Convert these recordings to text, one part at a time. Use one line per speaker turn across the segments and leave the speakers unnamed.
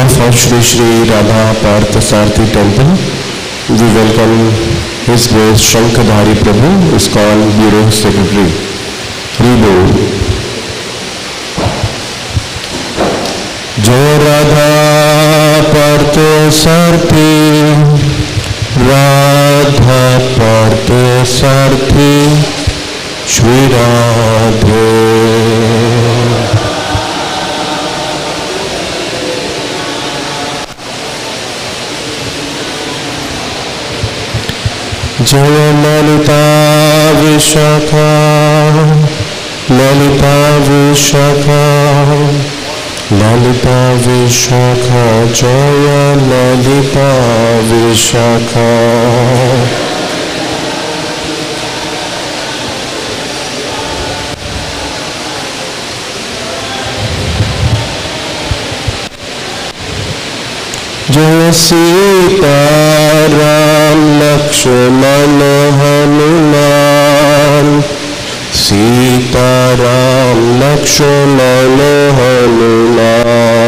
behalf of Shri Shri Radha Parthasarthi temple, we welcome His Grace Sankhdhari Prabhu, Iskcon Bureau Secretary. Ribo. Jai Radha Parthasarthi, Radha Parthasarthi, Shri Radhe. Jaya Lalita Vishakha, Lalita Vishakha, Lalita Vishakha, Jaya Lalita Vishakha. Jaya Sita Ram Lakshmana Hanuman, Sita Ram Lakshmana Hanuman.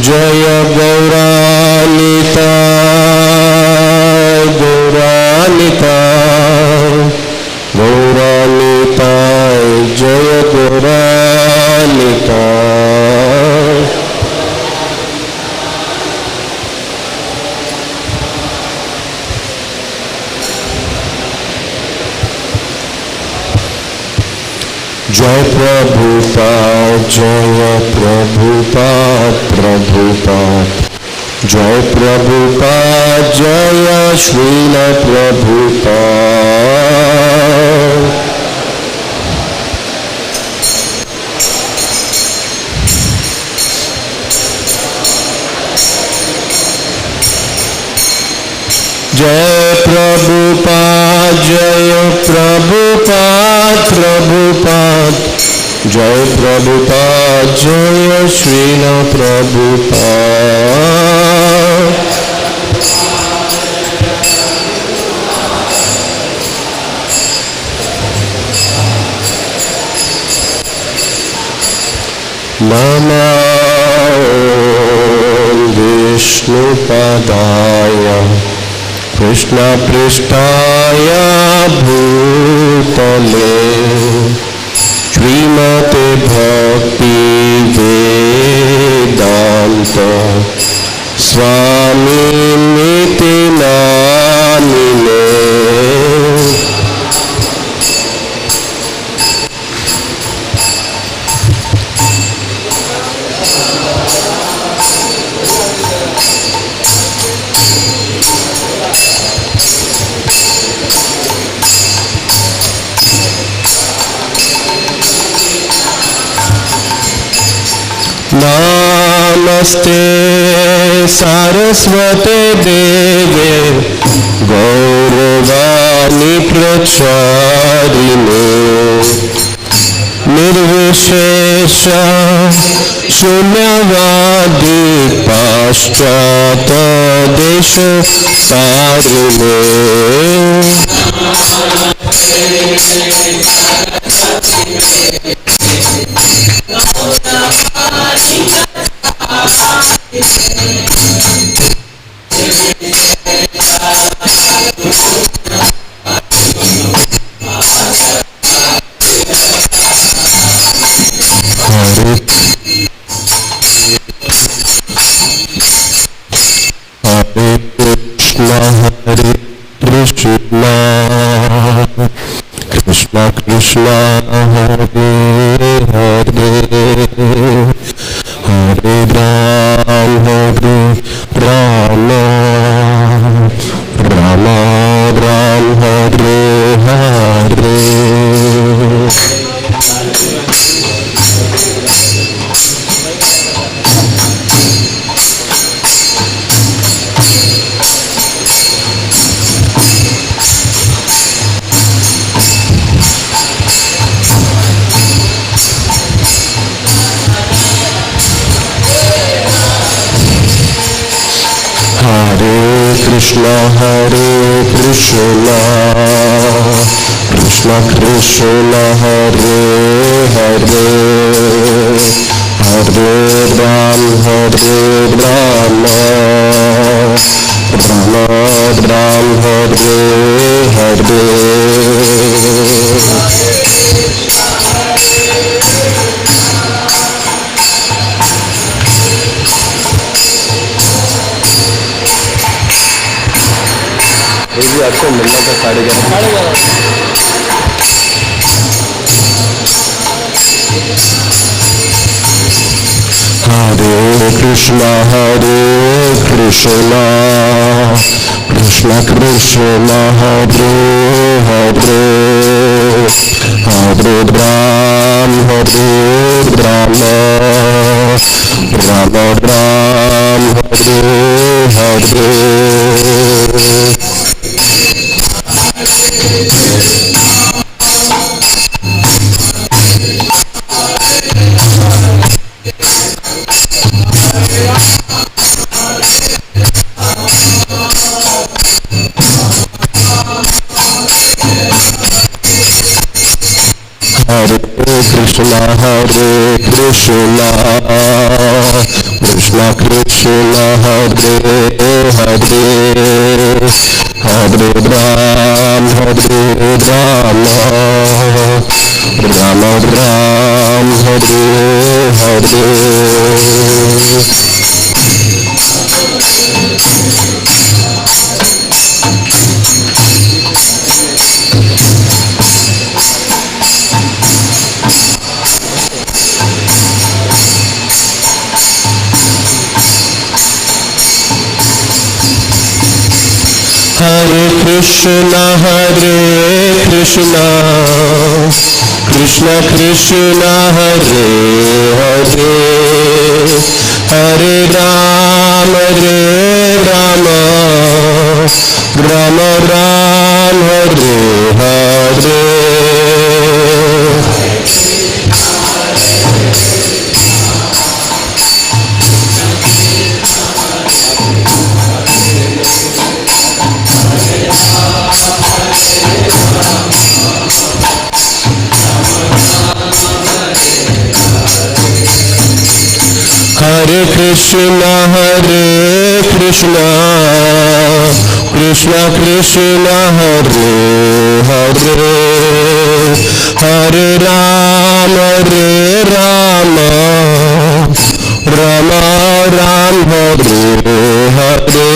Jaya Gauranita, Gauranita, Gauranita, Jaya Gauranita. Jai Prabhupada, Jaya Prabhupada, Prabhupada. Jai Prabhupada, Jaya Srila Prabhupada. Jai Prabhupada, Jaya Prabhupada, Prabhupada. Jai Prabhupada, Jaya Srila Prabhupada. Namo Vishnu Padaya, Krishna Prishtaya Bhutale, Srimate Bhakti Vedanta Swami Niti Namine. Namaste Saraswate Deve Gauravani Pracharine Nirvishesha Shunyavadi Paschata Desha Tarine. Krishna Krishna Hare Hare, Hare Rama, Rama Rama, Hare Hare. Krishna, Krishna Krishna Hare Hare, Hare Rama, Rama Rama, Hare Hare. ये आपको मिलना था 11:30। Hare Krishna, Krishna Krishna, Hare Hare, Hare Rama, Rama Rama, Hare Hare. Hare Krishna, Krishna Krishna, Hare Hare, Hare Rama, Rama Rama, Hare Hare. Hare Krishna, Krishna Krishna, Hare Hare, Hare Rama, Rama Rama, Hare Hare. Hare Krishna, Krishna Krishna, Hare Hare, Hare Rama, Rama Rama, Hare Hare.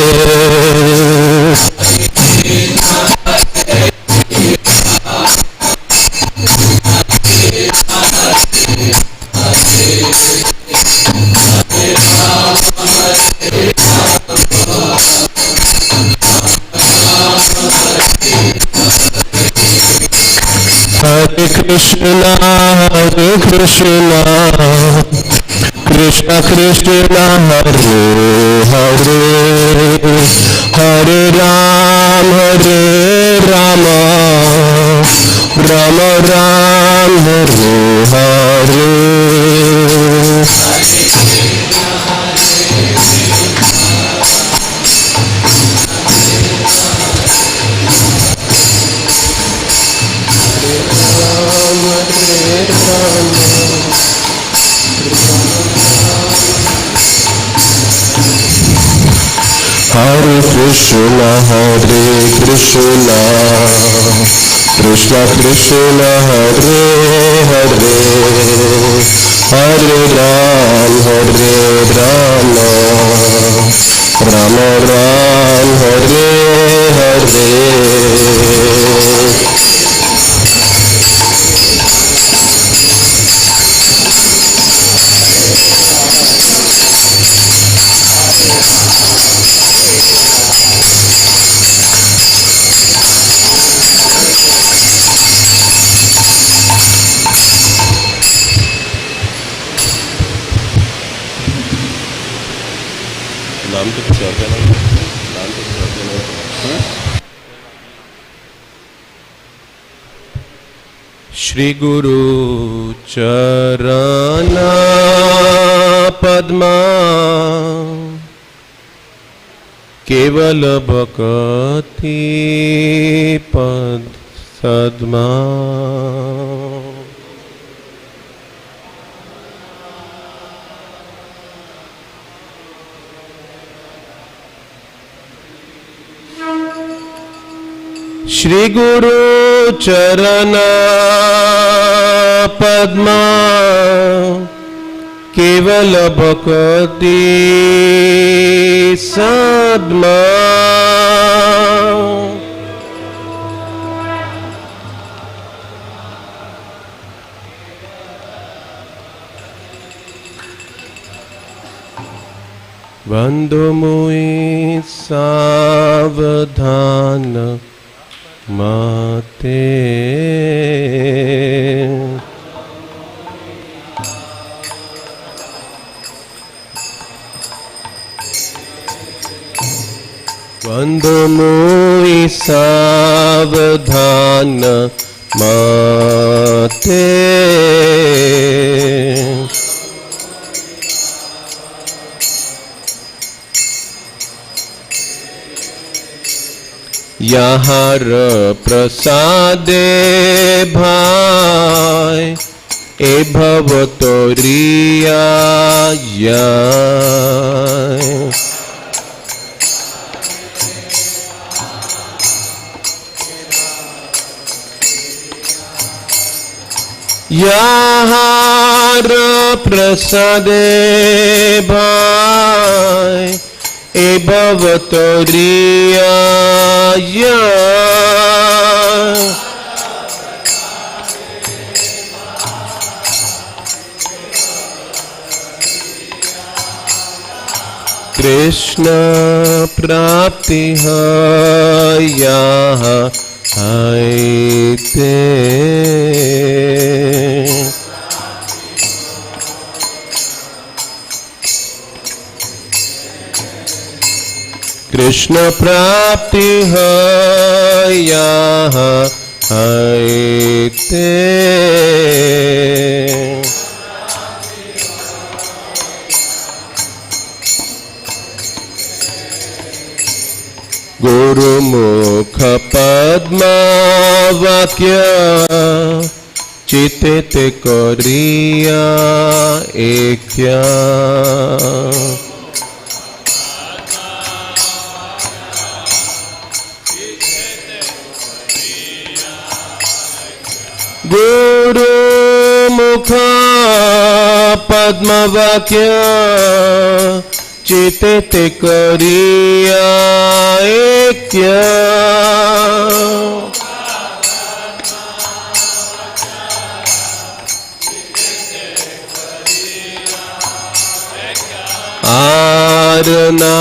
Hare Krishna, Krishna Krishna, Hare Hare, Hare Rama, Rama Rama, Hare Hare. Hare Krishna, Krishna Krishna, Hare Hare, Hare Rama, Rama Rama, Hare Hare. नाम तो कुछ और कहना, नाम तो कुछ और कहना। श्री गुरु चरण पद्मा केवल भक्ति पद सद्मा। श्री गुरु चरण पद्मा केवल भक्ति सद्मा। बंधु मुई सावधान माते। बंधु मुई सावधान माते। यहाँ प्रसादे भाई ए भव तोरिया। यहाँ प्रसादे भाई ए भव तोरिया। कृष्ण प्राप्ति है यहाँ आते। कृष्ण प्राप्ति है यहाँ आते। गुरुमुख पद्मा वाक्य चित्त करिया एक्या। गुरुमुख पद्मा वाक्य चित्त करिया एक्या। आर ना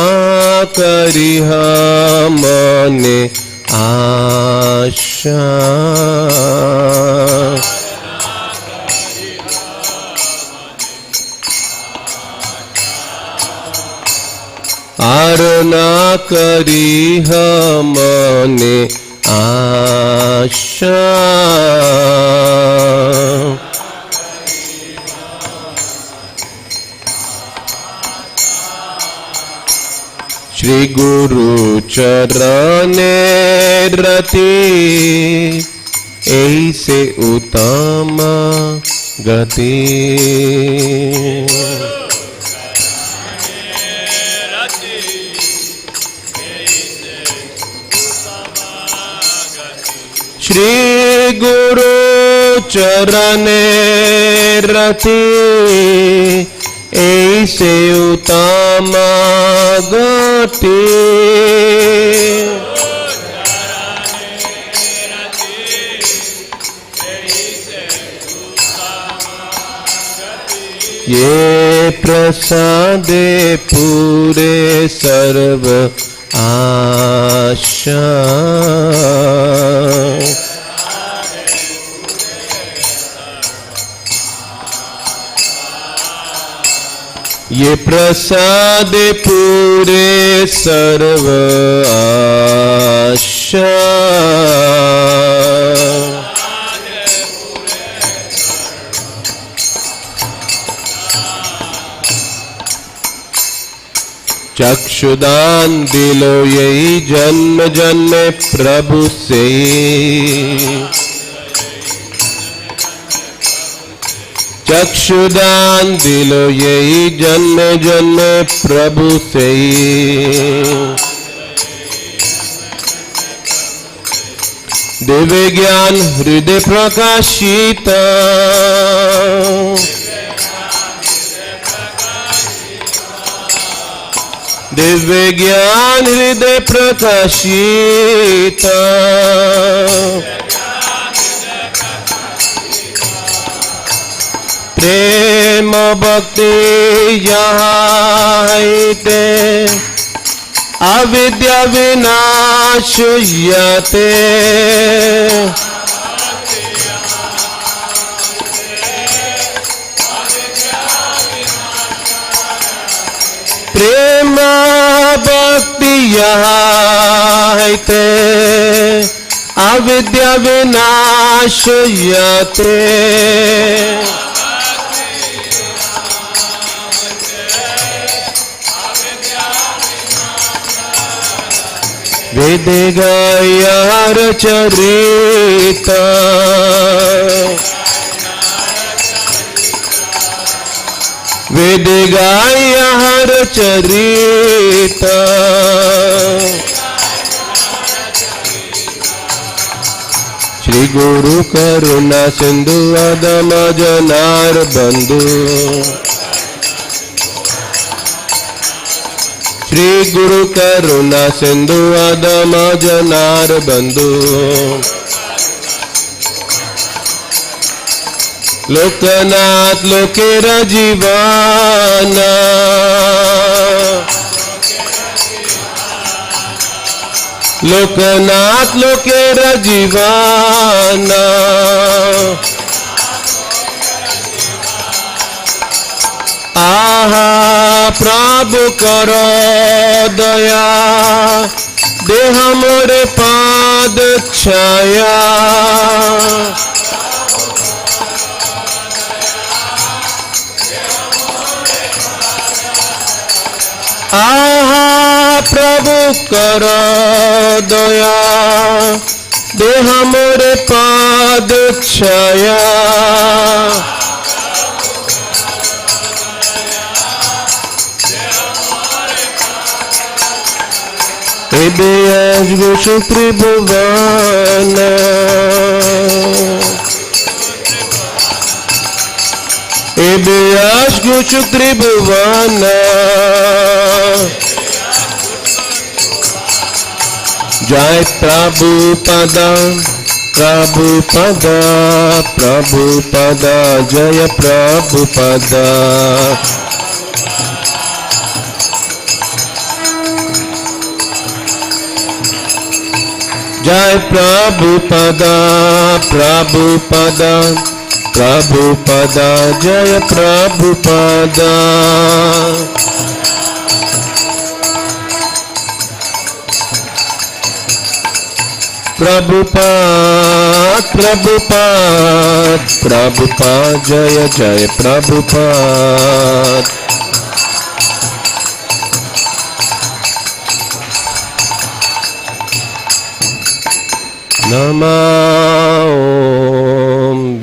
करिह मने आशा। आर ना करिह मने आशा। श्री गुरु चरणे रति ऐसे उत्तम गति। श्री गुरु चरणे रति ऐसे उत्तम गति। ये प्रसादे पूरे सर्व आशा। ये प्रसाद पूरे सर्व आशा। चक्षु
चक्षुदान दिलो यही जन्म जन्म प्रभु से। चक्षुदान दिलो यही जन्म जन्म प्रभु से। दिव्य ज्ञान हृदय प्रकाशित, दिव्य ज्ञान हृदय प्रकाशित। प्रेम भक्ति यहाँ है, अविद्या विनाश यते। प्रेम भक्ति यहाँ है, अविद्या विनाश यते। वेद गायार चरिता, वेद गायार चरिता। श्री गुरु करुणा सिंधु अदम जनार बंधु। श्री गुरु करुणा सिंधु अदम जनार बंधु। लोकनाथ लोकेर जीवाना, लोकनाथ लोकेर जीवाना। आहा प्रभु करो दया, देह मोरे पाद छाया। आहा प्रभु करो दया, देह मोरे पाद छाया। विश्व त्रिभुवन, विश्व त्रिभुवन। जय प्रभुपद प्रभुपद प्रभुपद, जय प्रभुपद। जय प्रभुपद प्रभुपद प्रभुपद, जय प्रभुपद। प्रभुपाद प्रभुपाद प्रभुपाद, जय जय प्रभुपाद। नमो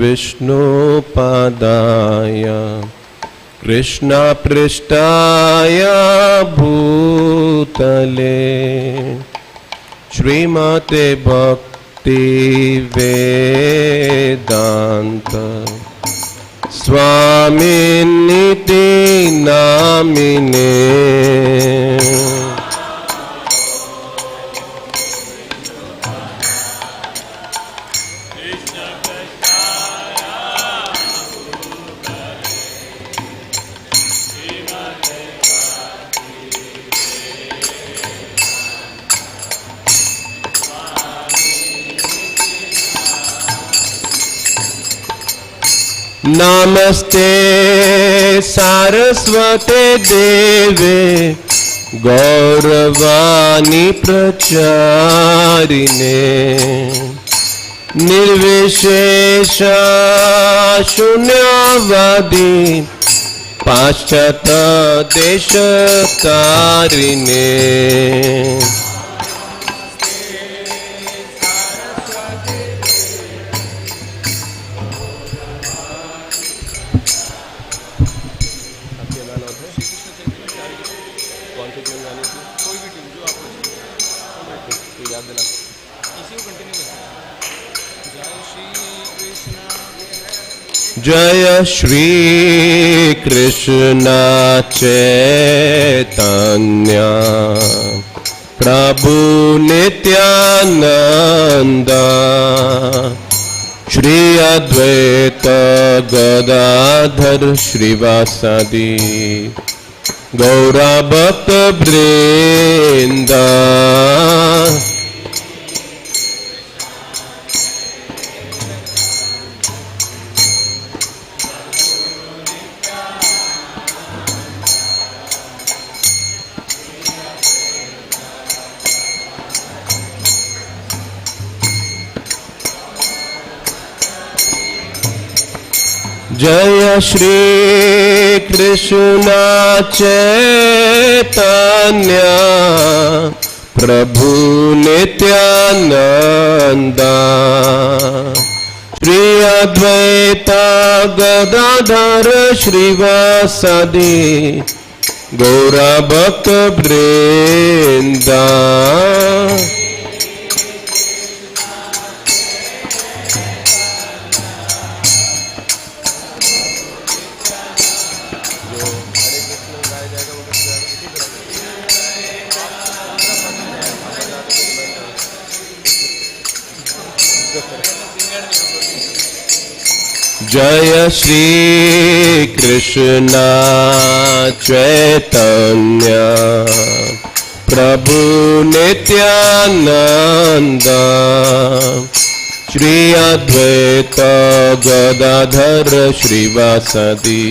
विष्णुपादाय कृष्ण पृष्ठाय भूतले, श्रीमते भक्ति वेदांत स्वामिनिति नामिने। नमस्ते सारस्वते देवे गौरवाणी प्रचारिणे, निर्विशेष शून्यवादी पाश्चात देश तारिणे जय श्री कृष्ण चैतन्य प्रभु नित्यानंद श्री अद्वैत गदाधर श्रीवासादि गौरा भक्त वृंद जय श्री कृष्ण चैतन्य प्रभु नित्यानंद श्री अद्वैत गदाधर श्रीवासादि गौरा भक्त वृंद जय श्री कृष्ण चैतन्य प्रभु नित्यानंद श्री अद्वैत गदाधर श्रीवासादि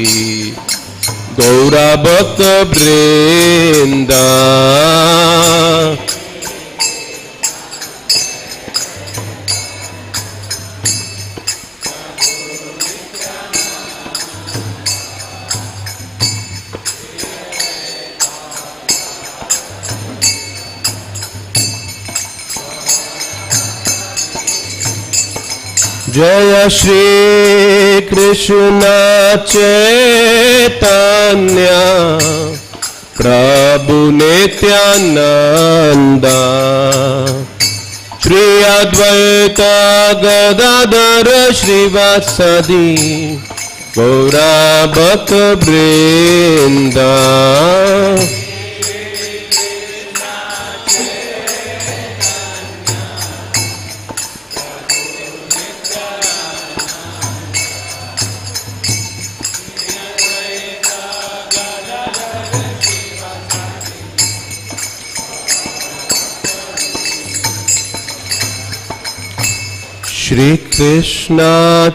गौरा भक्त वृंद जय श्री कृष्ण चैतन्य प्रभु नित्यानंद श्री अद्वैत गदाधर श्रीवासादि गौरा भक्त वृंद श्री कृष्ण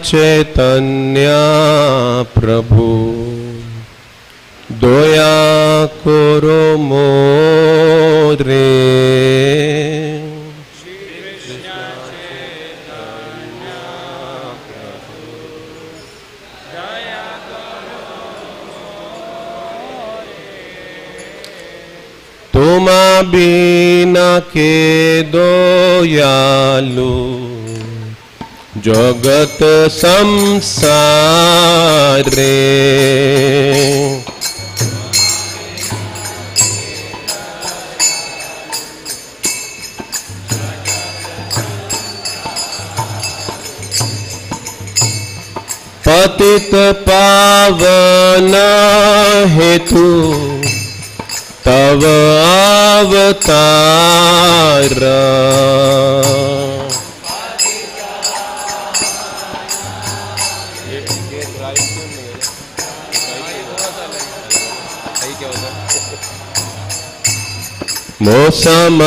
चैतन्य प्रभु दया करो मोरे तुम बिना के दयालु जगत संसारे पतित पावन हेतु तव अवतार मोसम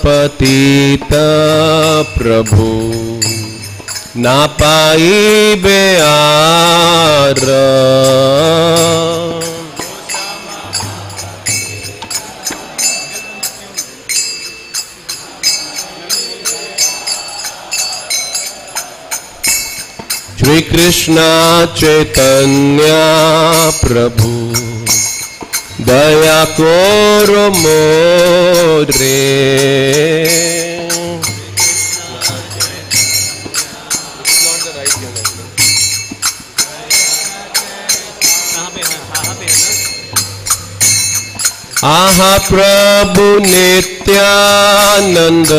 पतित प्रभु ना पाई बेआर श्री कृष्ण चैतन्य प्रभु दया करो मोरे। आहा प्रभु नित्यानंद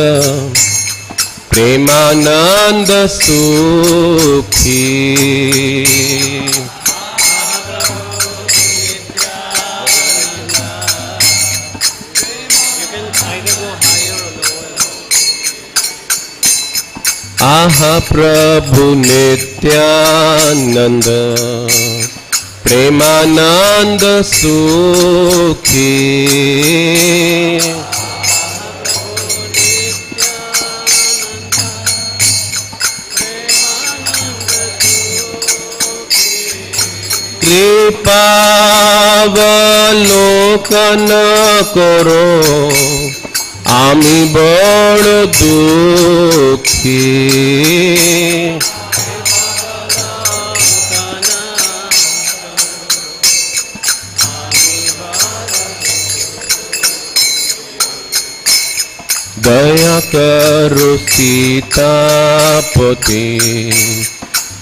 प्रेमानंद सुखी। आहा प्रभु नित्यानंद प्रेमानंद सुखी। कृपावलोकन करो आमी बड़ दुखी। दया करो सीतापति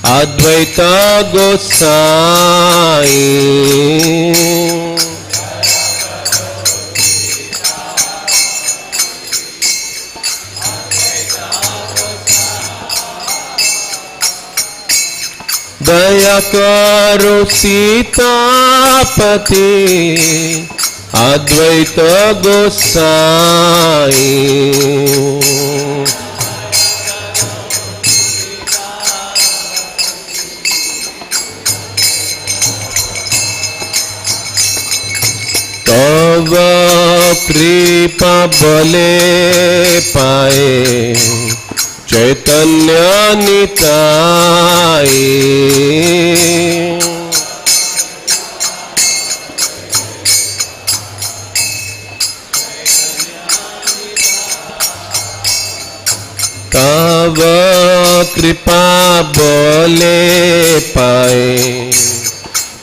अद्वैत गोसाई। दया करो सीतापति अद्वैत गोसाई। तव कृपा बले पाए चैतन्य निताई। तव कृपा बले पाए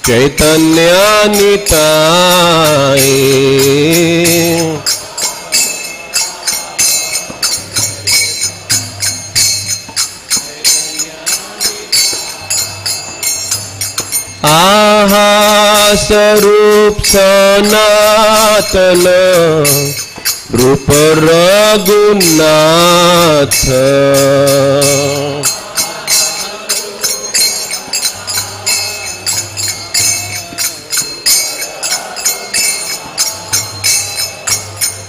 चैतन्य निताई। आहा स्वरूप सनातन रूप रघुनाथ।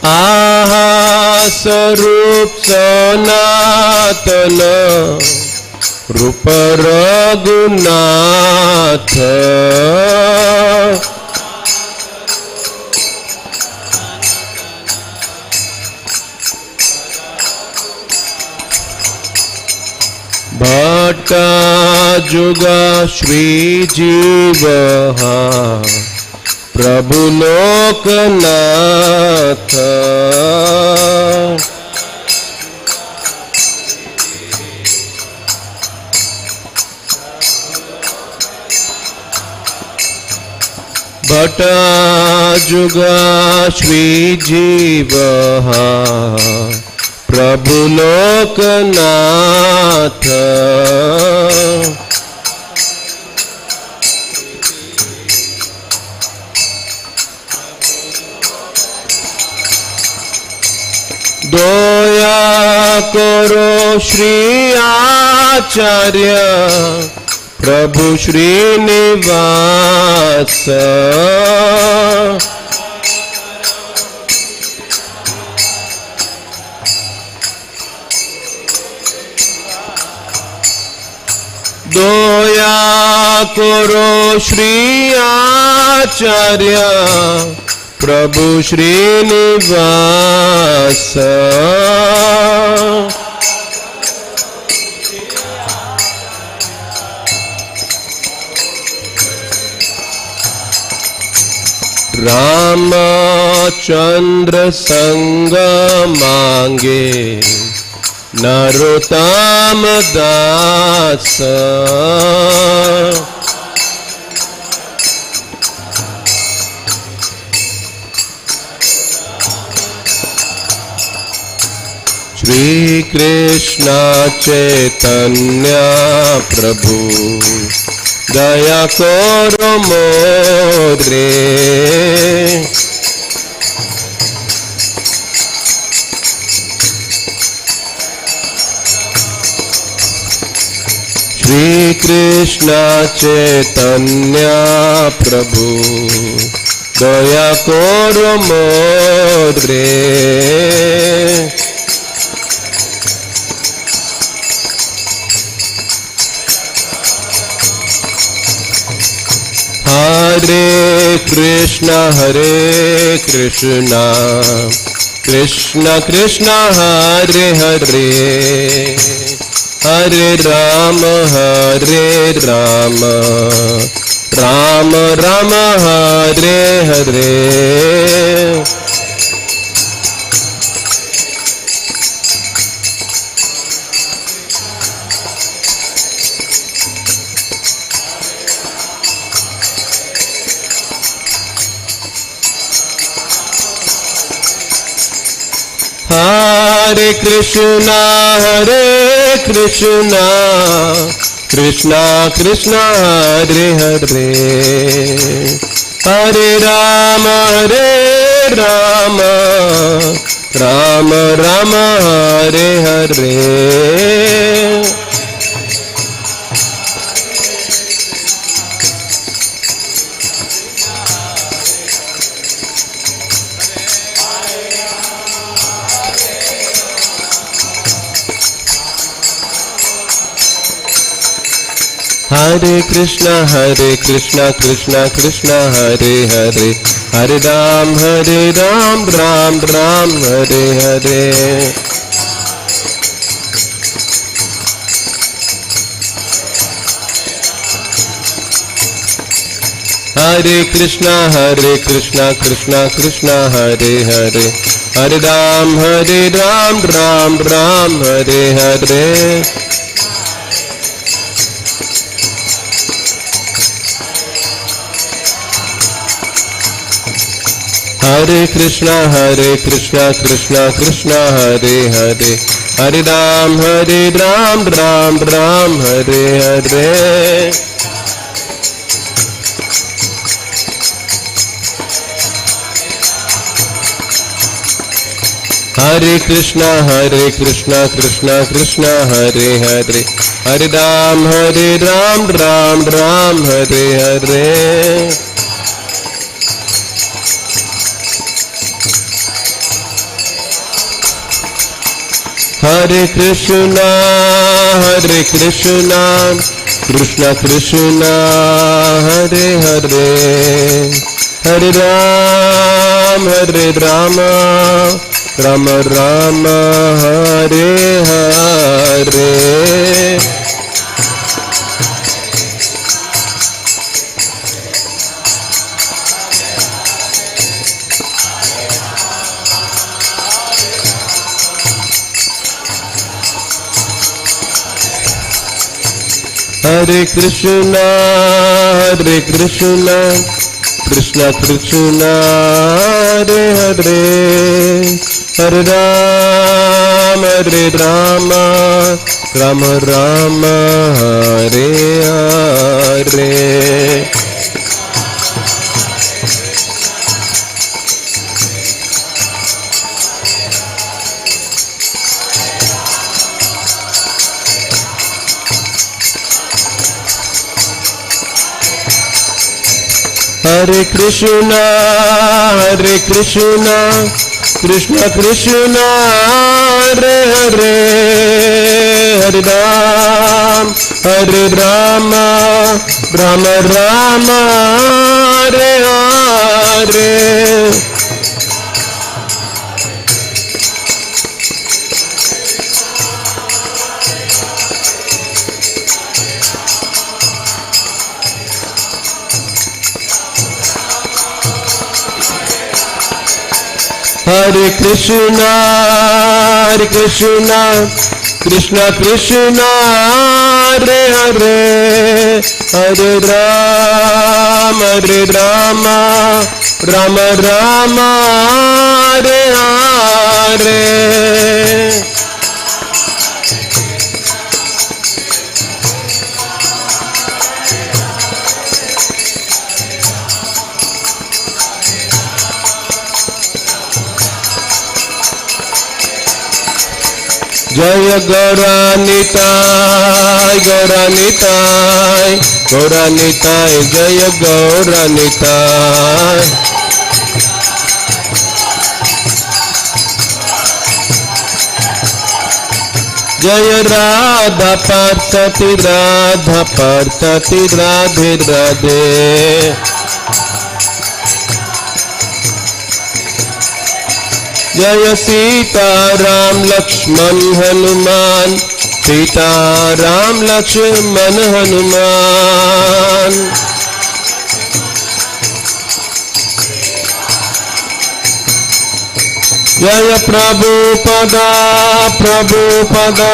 आहा स्वरूप सनातन रूप रघुनाथ। भट्ट जुग श्री जीव प्रभु लोकनाथ। भट्ट जुग श्री जीव प्रभु लोकनाथ। दया करो श्री आचार्य प्रभु श्रीनिवास। दया करो श्री आचार्य प्रभु श्रीनिवास। रामचंद्र संग मांगे Narottam Dasa. Shri Krishna Chaitanya Prabhu Daya Koro Modre. Shri Krishna Chaitanya Prabhu Daya Koro Modre. Hare Krishna Krishna Krishna Hare Hare, Hare Rama Rama Rama Hare Hare. Hare Krishna Krishna Krishna Hare Hare, Hare Rama Rama Rama Hare Hare. Hare Krishna Krishna Krishna Hare Hare, Hare Ram Ram Hare Hare. Hare Krishna Krishna Krishna Hare Hare, Hare Ram Ram Hare Hare. Hare Krishna Krishna Krishna Hare Hare, Hare Ram Ram Hare Hare. Hare Krishna Krishna Krishna Hare Hare, Hare Ram Ram Hare Hare. Hare Krishna Krishna Krishna Hare Hare, Hare Ram Rama Rama Hare Hare. Hare Krishna Krishna Krishna Hare Hare, Hare Rama Rama Rama Hare Hare. Hare Krishna Krishna Krishna Hare Hare, Hare Rama Rama Hare Hare. Hare Krishna Krishna Krishna Hare Hare Hare Rama Rama Rama Hare Hare. Jaya Gauranitai, Gauranitai, Gauranitai, Jaya Gauranitai. Jaya Radha Parthasarthi, Radha Parthasarthi, Radhe Radhe. Jaya Sita Ram Lakshman Hanuman, Sita Ram Lakshman Hanuman. Jaya Prabhupada, Prabhupada,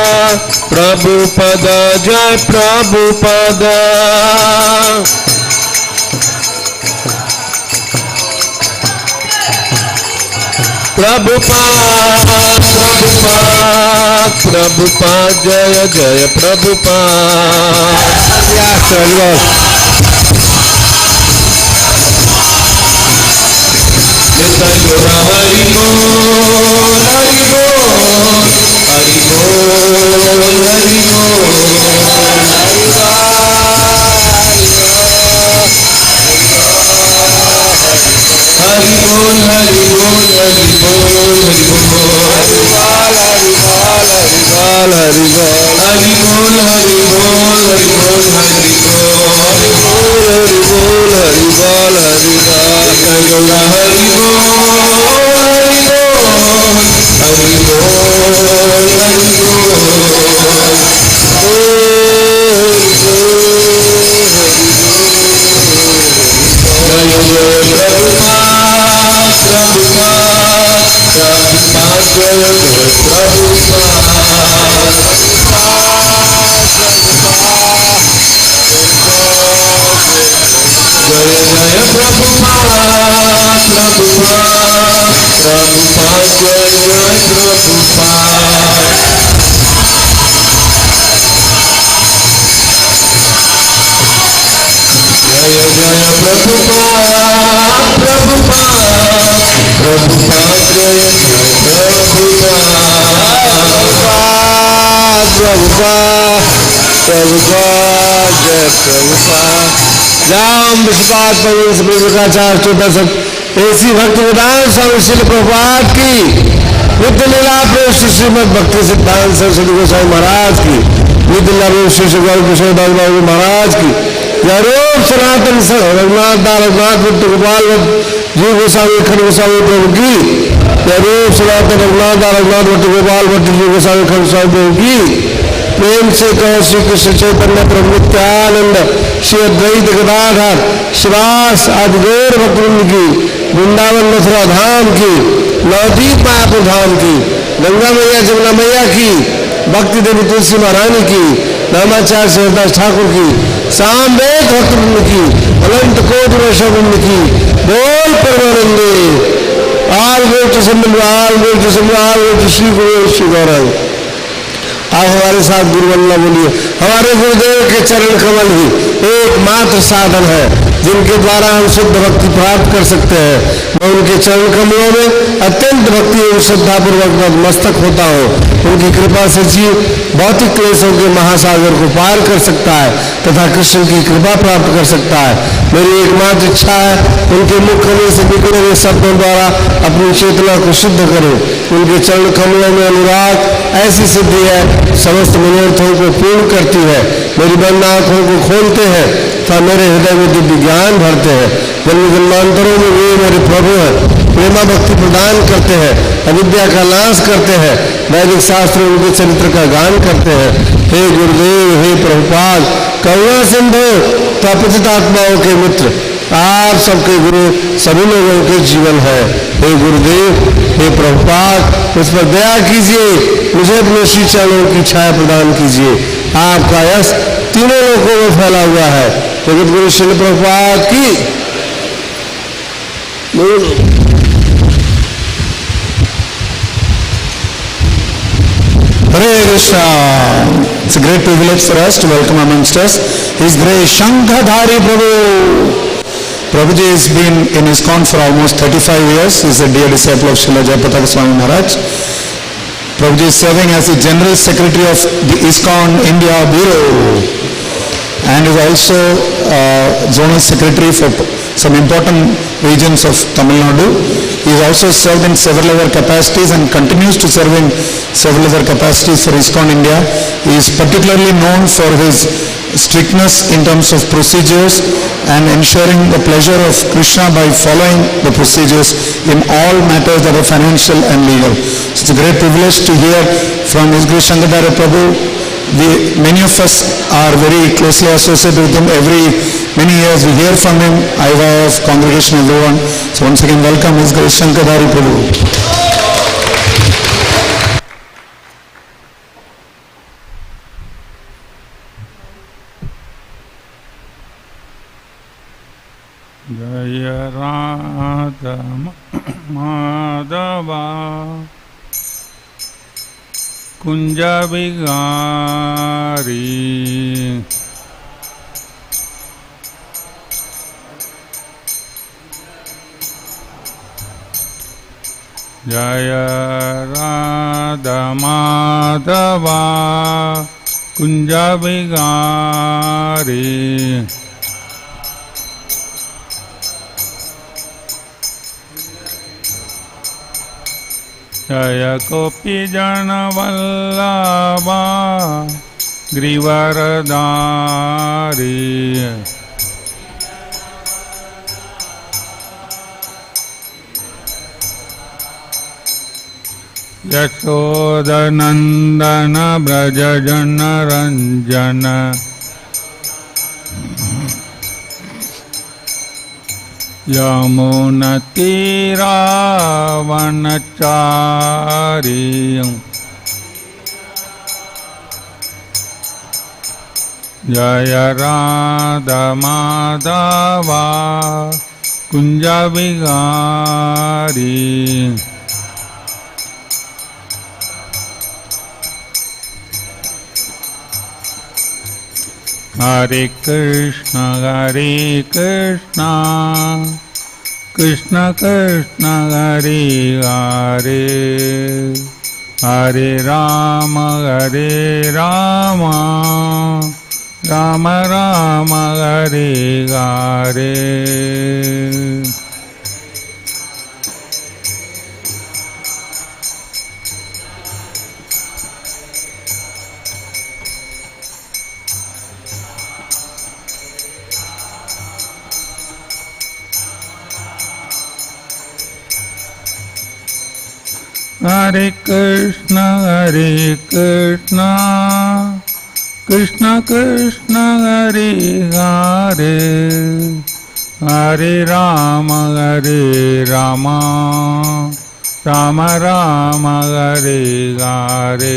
Prabhupada, Jai Prabhupada. Prabhupada, Prabhupada, Prabhupada, Jaya Jaya Prabhupada. Nitai Gora Hari Bol, Hari Bol, Hari Bol, Hari Bol, Hari Bol, Hari Bol, Hari Bol, Hari Bol, Hari Bol, Hari Bol, Hari Bol, Hari Bol, Hari Ganga Hari Bol, Hari Bol, Hari Bol, Hari Ram विश्वास प्रभुकाचार्य छोटा सब ऐसी भक्ति विधान स्वामी श्री प्रभुपाद की विद्य लीला प्रेष श्रीमद भक्ति सिद्धांत सरस्वती गोस्वामी महाराज की विद्य लीला प्रेष श्री गौर किशोर दास बाबू महाराज की रूप सनातन रघुनाथ दास रघुनाथ भट्ट गोपाल जी गोस्वामी खंड गोस्वामी प्रभु की रूप सनातन रघुनाथ दास रघुनाथ भट्ट गोपाल भट्ट जी गोस्वामी खंड गोस्वामी प्रभु की प्रेम से कहो श्री कृष्ण चैतन्य प्रभु नित्यानंद श्री अद्वैत गदाधर श्रीवास आदि गौर भक्तवृंद की वृंदावन मथुरा धाम की नवदीप मायापुर धाम की गंगा मैया जमुना मैया की भक्ति देवी तुलसी महारानी की रामाचार्य शेरदास ठाकुर की सामवेद भक्तवृंद की अनंत कोटि वैष्णववृंद की बोल परमानंदे आल गोट सिमरन आल गोट सिमरन आल गोट श्री गुरु श्री गौरव। आप हमारे साथ गुरुवंदना बोलिए। हमारे गुरुदेव के चरण कमल ही एकमात्र साधन है जिनके द्वारा हम शुद्ध भक्ति प्राप्त कर सकते हैं। मैं उनके चरण कमलों में अत्यंत भक्ति एवं श्रद्धापूर्वक मस्तक होता हूँ। उनकी कृपा से जीव भौतिक क्लेशों के महासागर को पार कर सकता है तथा कृष्ण की कृपा प्राप्त कर सकता है। मेरी एकमात्र इच्छा है उनके मुख में से निकले हुए शब्दों द्वारा अपनी चेतना को शुद्ध करूं। उनके चरण कमलों में अनुराग ऐसी सिद्धि है समस्त मनोरथों को पूर्ण करती है। मेरी बंद आंखों को खोलते हैं तथा मेरे हृदय में दिव्य ज्ञान भरते हैं। जन्म जन्मांतरों में वे मेरे प्रभु हैं। प्रेमा भक्ति प्रदान करते हैं, अविद्या का नाश करते हैं, वैदिक शास्त्र उनके चरित्र का गान करते हैं। हे गुरुदेव, हे प्रभुपाद, करुणा सिंधु तपचित आत्माओं के मित्र, आप सबके गुरु सभी लोगों के जीवन है। हे गुरुदेव, हे प्रभुपाद, उस पर दया कीजिए, मुझे अपने श्री चरणों की छाया प्रदान कीजिए। आपका यश तीनों लोकों में फैला हुआ है। जगत गुरु श्री प्रभुपाद की
Hare Krishna. It's a great privilege for us to welcome amongst us His Grace Sankhdhari Prabhu. Prabhuji has been in Iskcon for almost 35 years. He is a dear disciple of Srila Jayapataka Swami Maharaj. Prabhuji is serving as the General Secretary of the Iskcon India Bureau and is also Zonal Secretary for some important regions of Tamil Nadu. He is also served in several other capacities and continues to serve in several other capacities for Iskcon India. He is particularly known for his strictness in terms of procedures and ensuring the pleasure of Krishna by following the procedures in all matters that are financial and legal. So it's a great privilege to hear from His Grace Sankhdhari Prabhu. Many of us are very closely associated with him. Many years we hear from him, IVF, congregation, everyone. So once again, welcome His Grace Sankhdhari Prabhu.
Jaya Radha Madhava Kunja Bihari Jaya Radha Madhava Kunja Bihari Jaya Gopi Jana Vallabha Grivaradari Yashoda Nandana Braja Jana Ranjana Yamuna Tira Vanachari Jaya Radha Madhava Kunja Bihari Hare Krishna, Hare Krishna, Krishna Krishna, Hare Hare, Hare Rama, Hare Rama, Rama Rama, Hare Hare. Hare Krishna, Hare Krishna, Krishna Krishna, Hare Hare, Hare Rama, Hare Rama, Rama Rama, Hare Hare.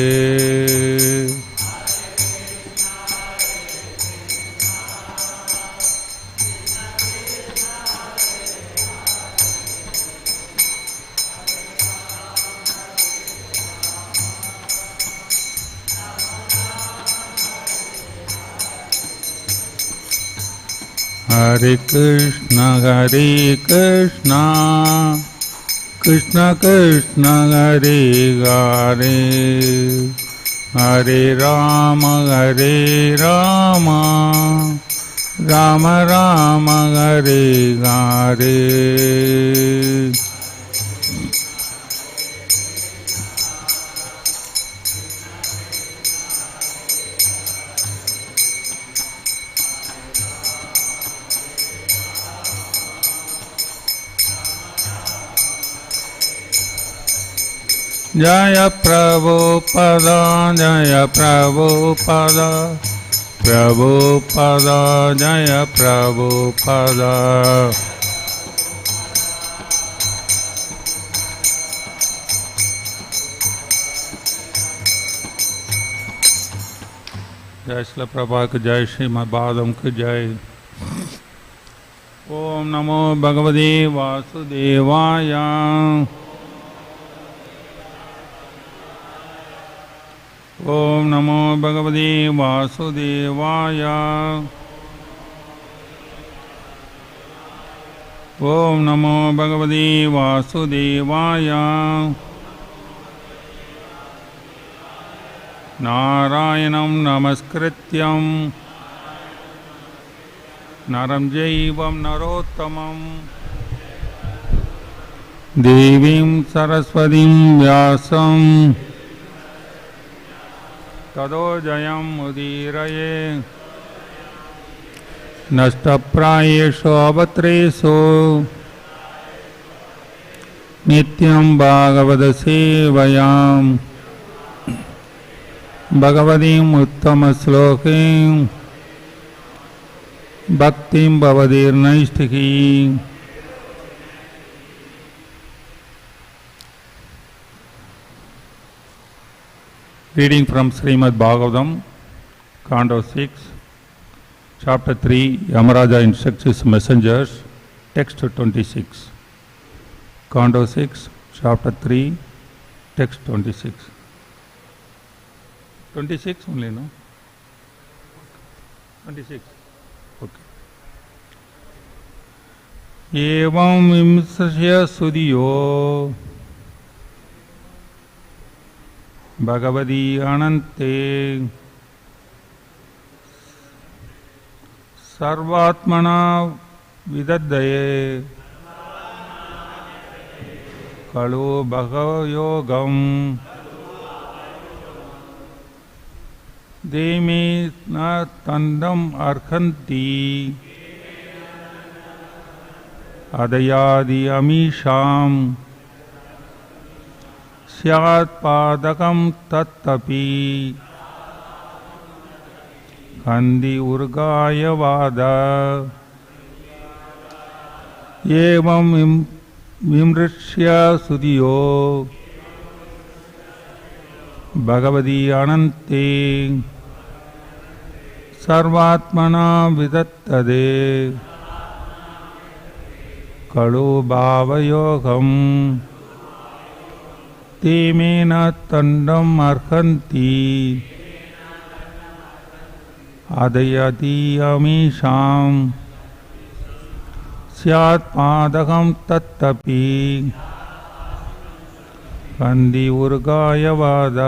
Hare Krishna, Hare Krishna, Krishna Krishna, Hare Hare, Hare Rama, Hare Rama, Rama Rama, Hare Hare. Jaya Prabhupada, Jaya Prabhupada, Prabhupada, Jaya Prabhupada. जय श्री प्रभा की जय श्रीमद् भागवतम की जय। ओम नमो भगवते वासुदेवाय। ओम नमो भगवते वासुदेवाय। ओम नमो भगवते वासुदेवाय। नारायणं नमस्कृत्यं नरं चैव नरोत्तमं देवीं सरस्वतीं व्यासं ततो जयमुदीरये। नष्टप्रायेषु अवत्रेषु नित्यं भागवतसेवयां भगवतीम् उत्तमश्लोकीं भक्तिं भवदीर्नैष्ठिकीं। Reading from Srimad Bhagavatam, Canto 6, Chapter 3, Yamaraja instructs his messengers, Text 26. Canto 6, Chapter 3, Text 26. 26 only, no? 26. Okay. Evam vimsasya sudiyo Bhagavadi anante sarvatmana vidaddaye kalu bhagavayogam देमे न तंदम अर्हन्ति अदयादि अमीशाम स्यात् पादकं तत्तपि खंदि उर्गाय वाद एवं विमृश्य सुदियो भगवती अनन्ते सर्वात्मना विदत्तदे कलो भावयोगम तेमेन तंडम अर्हन्ति आदयति अमीशां स्यात् पादकं तत्तपि खंदि उर्गाय वाद।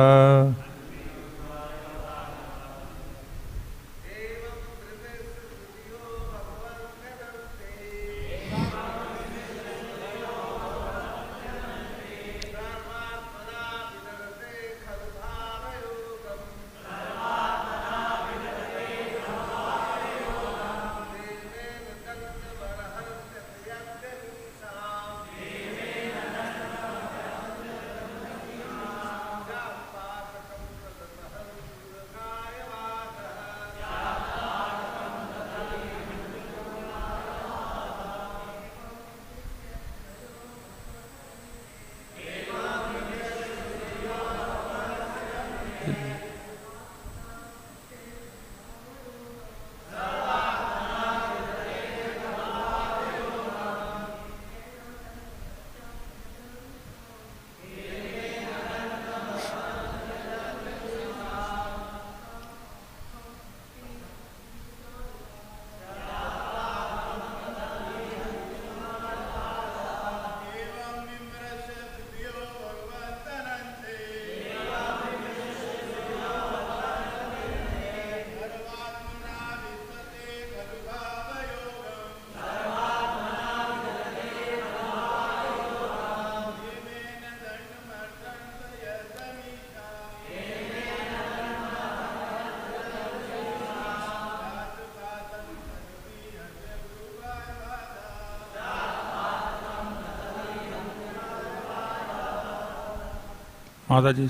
माताजी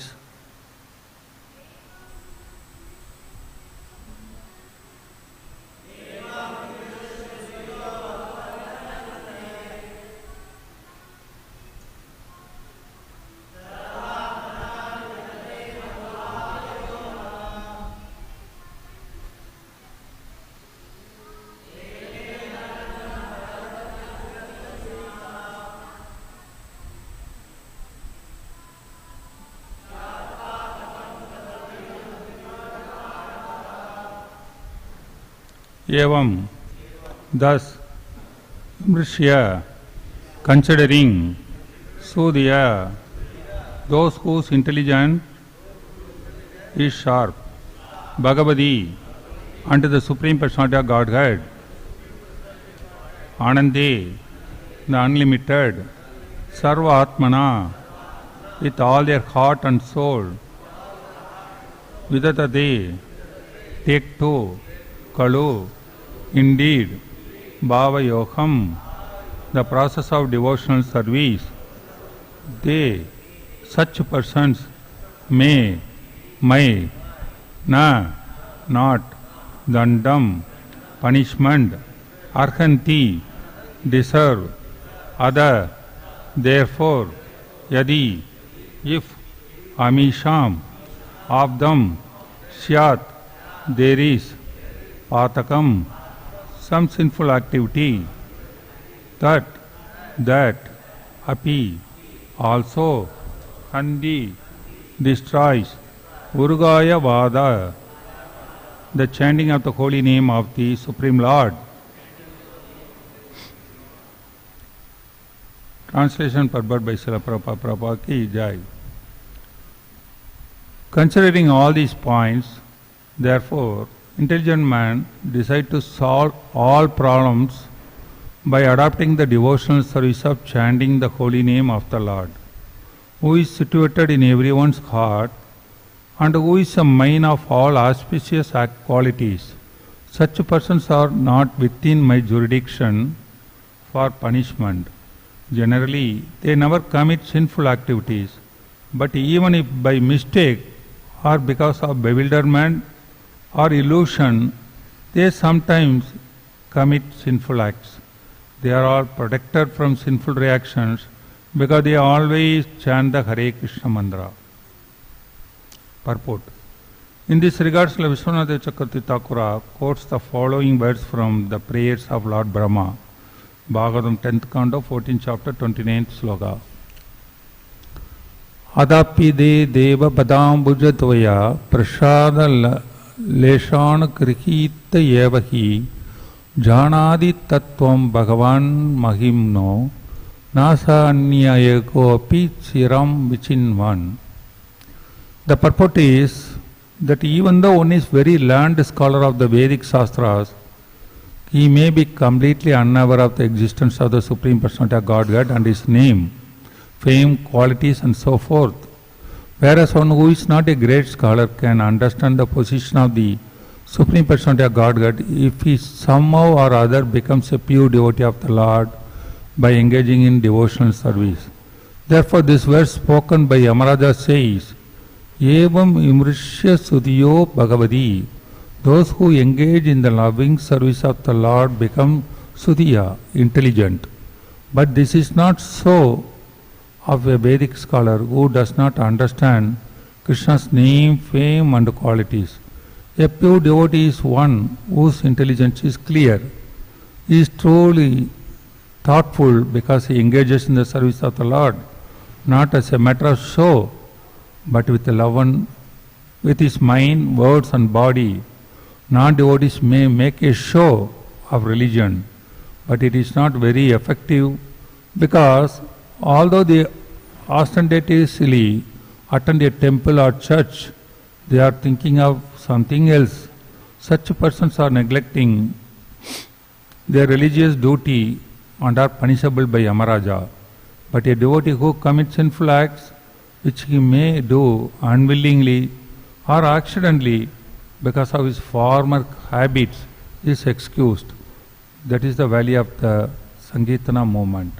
Evam, thus, Mrishya, considering, Sudya, those whose intelligence is sharp, Bhagavadi, unto the Supreme Personality of Godhead, Anande, the unlimited, Sarva Atmana, with all their heart and soul, Vidatate, take to, Kalu, indeed, Bhava Yoham, the process of devotional service, they, such persons, may, na, not, dandam, punishment, arhanti, deserve, other, therefore, yadi, if, amisham, of them, syat, there is, patakam, some sinful activity, that, api, also, handi, destroys, urgaya vada, the chanting of the holy name of the Supreme Lord. Translation purport by Srila Prabhupada ki jai. Considering all these points, therefore, intelligent man decide to solve all problems by adopting the devotional service of chanting the holy name of the Lord, who is situated in everyone's heart and who is a main of all auspicious qualities. Such persons are not within my jurisdiction for punishment. Generally, they never commit sinful activities, but even if by mistake or because of bewilderment or illusion, they sometimes commit sinful acts. They are all protected from sinful reactions because they always chant the Hare Krishna mantra. Purport. In this regard, Srila Vishwanath Chakravarti Thakura quotes the following words from the prayers of Lord Brahma, Bhagavatam 10th canto, 14th chapter, 29th sloka. Adapi de deva padam bhujatvaya prasada leshan krihita yevahi janadi tattvam bhagavan mahimno nasa anyayako api siram vichinvan. The purport is that even though one is very learned scholar of the Vedic Shastras, he may be completely unaware of the existence of the Supreme Personality of Godhead and His name, fame, qualities and so forth. Whereas one who is not a great scholar can understand the position of the Supreme Personality of Godhead if he somehow or other becomes a pure devotee of the Lord by engaging in devotional service. Therefore, this verse spoken by Yamaraja says, Evam imrishya sudhiyo bhagavadi. Those who engage in the loving service of the Lord become sudhiya, intelligent. But this is not so of a Vedic scholar who does not understand Krishna's name, fame and qualities. A pure devotee is one whose intelligence is clear. He is truly thoughtful because he engages in the service of the Lord, not as a matter of show, but with love and with his mind, words and body. Non-devotees may make a show of religion, but it is not very effective because although they ostentatiously attend a temple or church, they are thinking of something else. Such persons are neglecting their religious duty and are punishable by Yamaraja. But a devotee who commits sinful acts, which he may do unwillingly or accidentally because of his former habits, is excused. That is the value of the Sankirtana movement.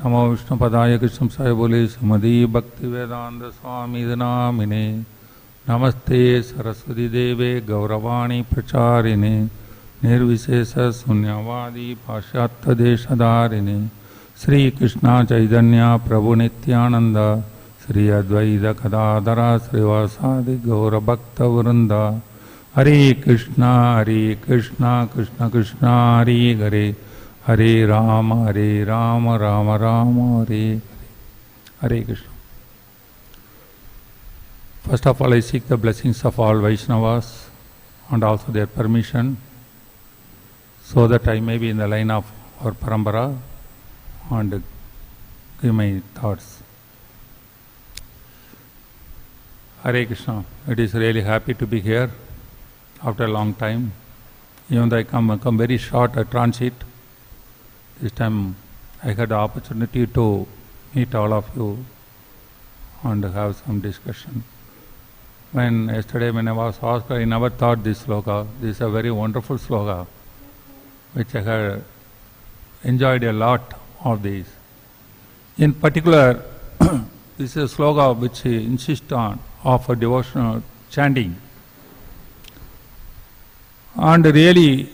Namo Vishnu Padaya Krishna Sai Bole Samadhi Bhakti Vedanta Swami Dhanamine Namaste Saraswati Deve Gauravani Pracharine Nirvisesa Sunyavadi Pashatta Deshadarine Sri Krishna Chaitanya Prabhu Nityananda Sri Advaita Kadadara Srivasadi Gaura Bhakta Vrunda Hare Krishna Krishna Krishna Hare Hare Hare Rama Rama Rama Hare Hare Krishna. First of all, I seek the blessings of all Vaishnavas and also their permission, so that I may be in the line of our parampara and give my thoughts. Hare Krishna. It is really happy to be here after a long time. Even though I come very short at transit, this time I had the opportunity to meet all of you and have some discussion. Yesterday when I was asked, I never thought this sloka. This is a very wonderful sloka, which I had enjoyed a lot of these. In particular, this is a sloka which insists on of a devotional chanting. And really,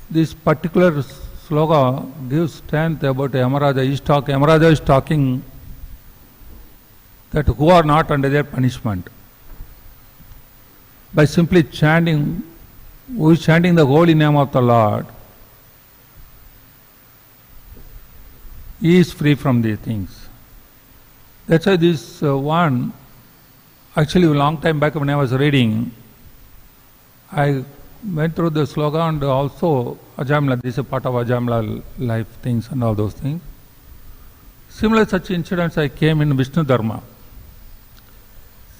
this particular sloka gives strength about Yamaraja. Yamaraja is talking that who are not under their punishment. By simply chanting, who is chanting the holy name of the Lord, he is free from these things. That's why this one, actually a long time back when I was reading, I went through the sloka and also Ajamla, this is a part of Ajamla life things and all those things. Similar such incidents I came in Vishnu Dharma.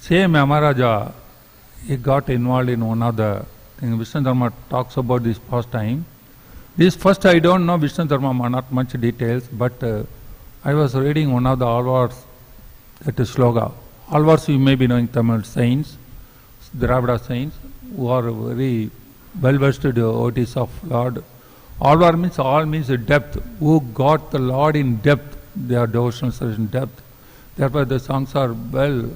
Same Yamaraja, he got involved in one of the things. Vishnu Dharma talks about this pastime. This first I don't know Vishnu Dharma, not much details, but I was reading one of the Alvars, that is sloka. Alvars you may be knowing Tamil saints, Dravida saints, who are very well-versed devotees of Lord. Alvar means all means depth, who got the Lord in depth, their devotional service in depth. Therefore the songs are well,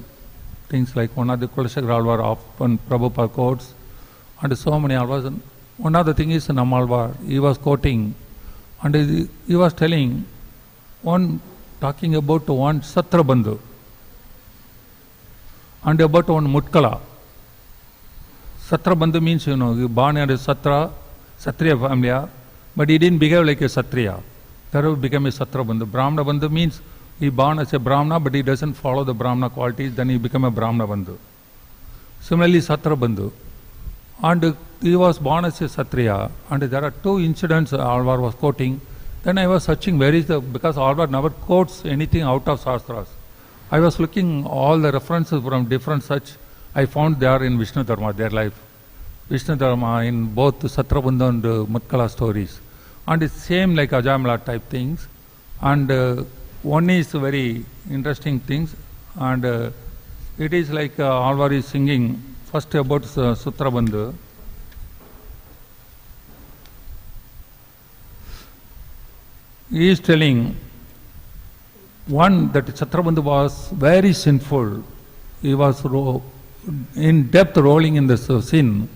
things like one of the Kulashekar Alvar often Prabhupada quotes, and so many Alvars. One of the things is Namalvar, he was quoting, and he was telling, talking about one Satra Bandhu, and about one Mutkala. Satra Bandhu means, he born in a Satra, Satriya family, but he didn't behave like a Satriya. Therefore became a Satra Bandhu. Brahmana Bandhu means he born as a Brahmana, but he doesn't follow the Brahmana qualities, then he become a Brahmana Bandhu. Similarly, Satra Bandhu. And he was born as a Satriya, and there are two incidents Alvar was quoting. Then I was searching where is because Alvar never quotes anything out of Shastras. I was looking all the references from different such, I found they are in Vishnu Dharma, their life. Vishnu Dharma in both Satrabandha and Mutkala stories. And it's same like Ajamla type things. And one is very interesting things, and it is like Alvar is singing first about Sutrabandha. He is telling one that Satrabandha was very sinful. He was in depth rolling in the sin,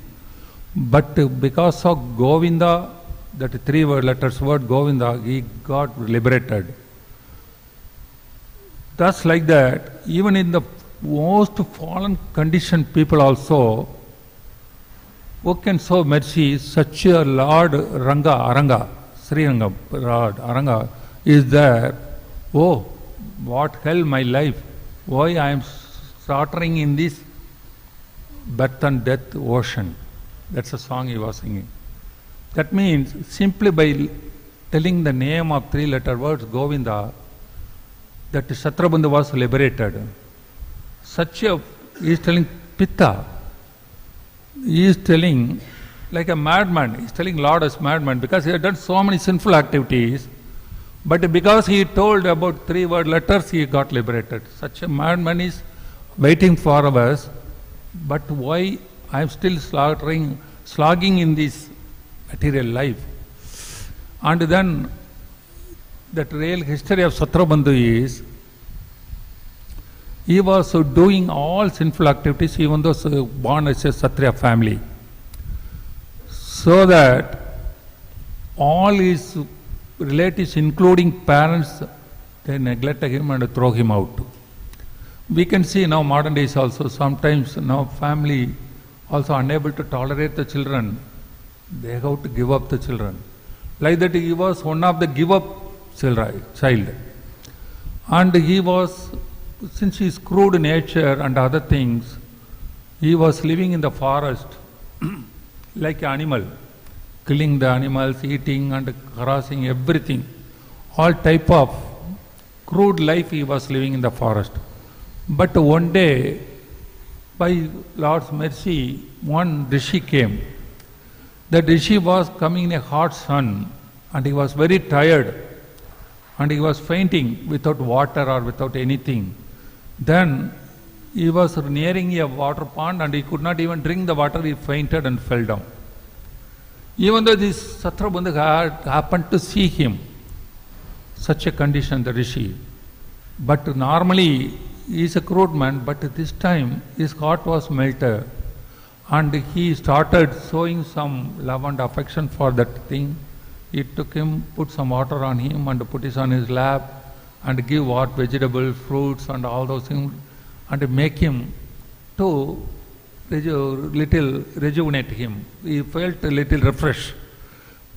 but because of Govinda, that 3 letters word Govinda, he got liberated. Thus like that, even in the most fallen conditioned people also, who can show mercy, such a Lord Aranga, Sri Ranga, Lord Aranga is there. Oh, what hell my life, why I am slaughtering in this birth and death ocean. That's a song he was singing. That means simply by telling the name of 3-letter words Govinda, that Satrabandha was liberated. He is telling Pitta, he is telling like a madman, he is telling Lord as madman because he had done so many sinful activities, but because he told about 3 letters he got liberated. Such a madman is waiting for us, but why I am still slogging in this material life? And then that real history of Satrabandhu is, he was doing all sinful activities even though born as a Satriya family, so that all his relatives including parents, they neglected him and throw him out. We can see now modern days also, sometimes now family also unable to tolerate the children, they have to give up the children. Like that he was one of the give up child. And he was, since his crude nature and other things, he was living in the forest like an animal, killing the animals, eating and harassing everything. All type of crude life he was living in the forest. But one day, by Lord's mercy, one rishi came. The rishi was coming in a hot sun and he was very tired and he was fainting without water or without anything. Then he was nearing a water pond and he could not even drink the water, he fainted and fell down. Even though this Satrabandhu had happened to see him, such a condition, the rishi. But normally he is a crude man, but this time his heart was melted and he started showing some love and affection for that thing. He took him, put some water on him and put it on his lap and give what vegetables, fruits and all those things and make him to little rejuvenate him. He felt a little refreshed.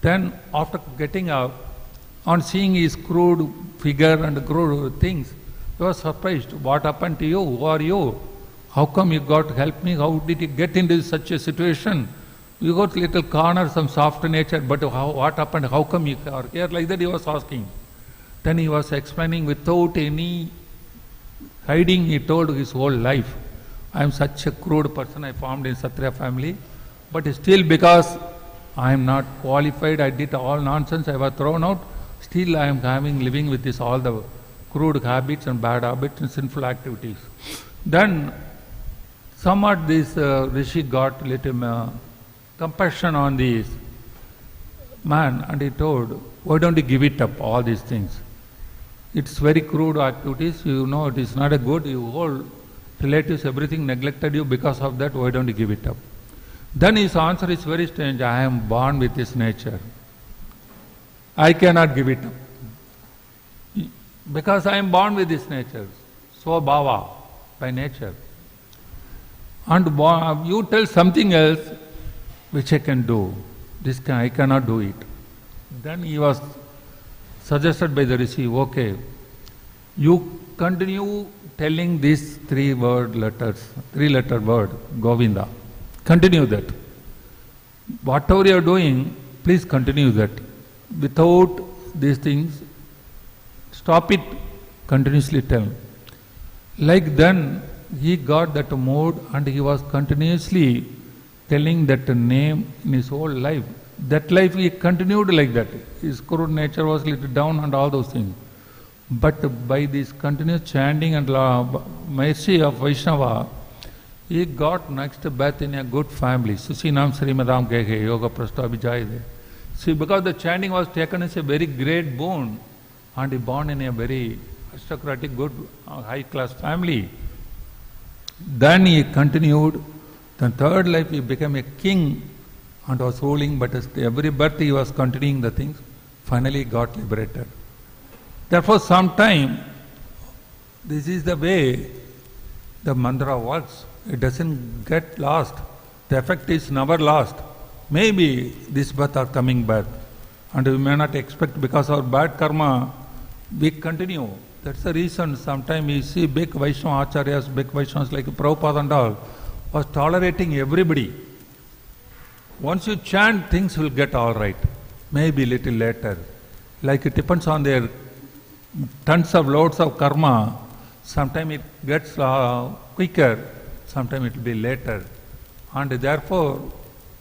Then after getting up, on seeing his crude figure and crude things, he was surprised. What happened to you? Who are you? How come you got to help me? How did you get into such a situation? You got little corner, some soft nature, but what happened? How come you are here? Like that he was asking. Then he was explaining without any hiding, he told his whole life. I am such a crude person, I formed in Kshatriya family, but still because I am not qualified, I did all nonsense, I was thrown out, still I am living with this all the crude habits and bad habits and sinful activities. Then somewhat this rishi got little compassion on this man and he told, why don't you give it up, all these things? It's very crude activities, you know it is not a good, you hold relatives, everything neglected you, because of that, why don't you give it up? Then his answer is very strange, I am born with this nature. I cannot give it up. Because I am born with this nature, Swabhava, by nature. And you tell something else which I can do. I cannot do it. Then he was suggested by the Rishi, okay, you continue telling these three-letter word, Govinda. Continue that. Whatever you are doing, please continue that. Without these things, stop it, continuously tell. Like then, he got that mood and he was continuously telling that name in his whole life. That life he continued like that. His crude nature was little down and all those things. But by this continuous chanting and mercy of Vaishnava, he got next birth in a good family. Susinam Srimadam Gehe Yoga Prastabhijayade. See, because the chanting was taken as a very great boon and he born in a very aristocratic, good, high-class family. Then he continued. The third life he became a king and was ruling, but every birth he was continuing the things. Finally he got liberated. Therefore, sometime, this is the way the mantra works. It doesn't get lost. The effect is never lost. Maybe this birth or coming birth. And we may not expect, because our bad karma, we continue. That's the reason sometimes we see big Vaishnava Acharyas, big Vaishnavas like Prabhupada and all, was tolerating everybody. Once you chant, things will get all right. Maybe little later. Like it depends on their tons of loads of karma. Sometimes it gets quicker, sometimes it will be later. And therefore,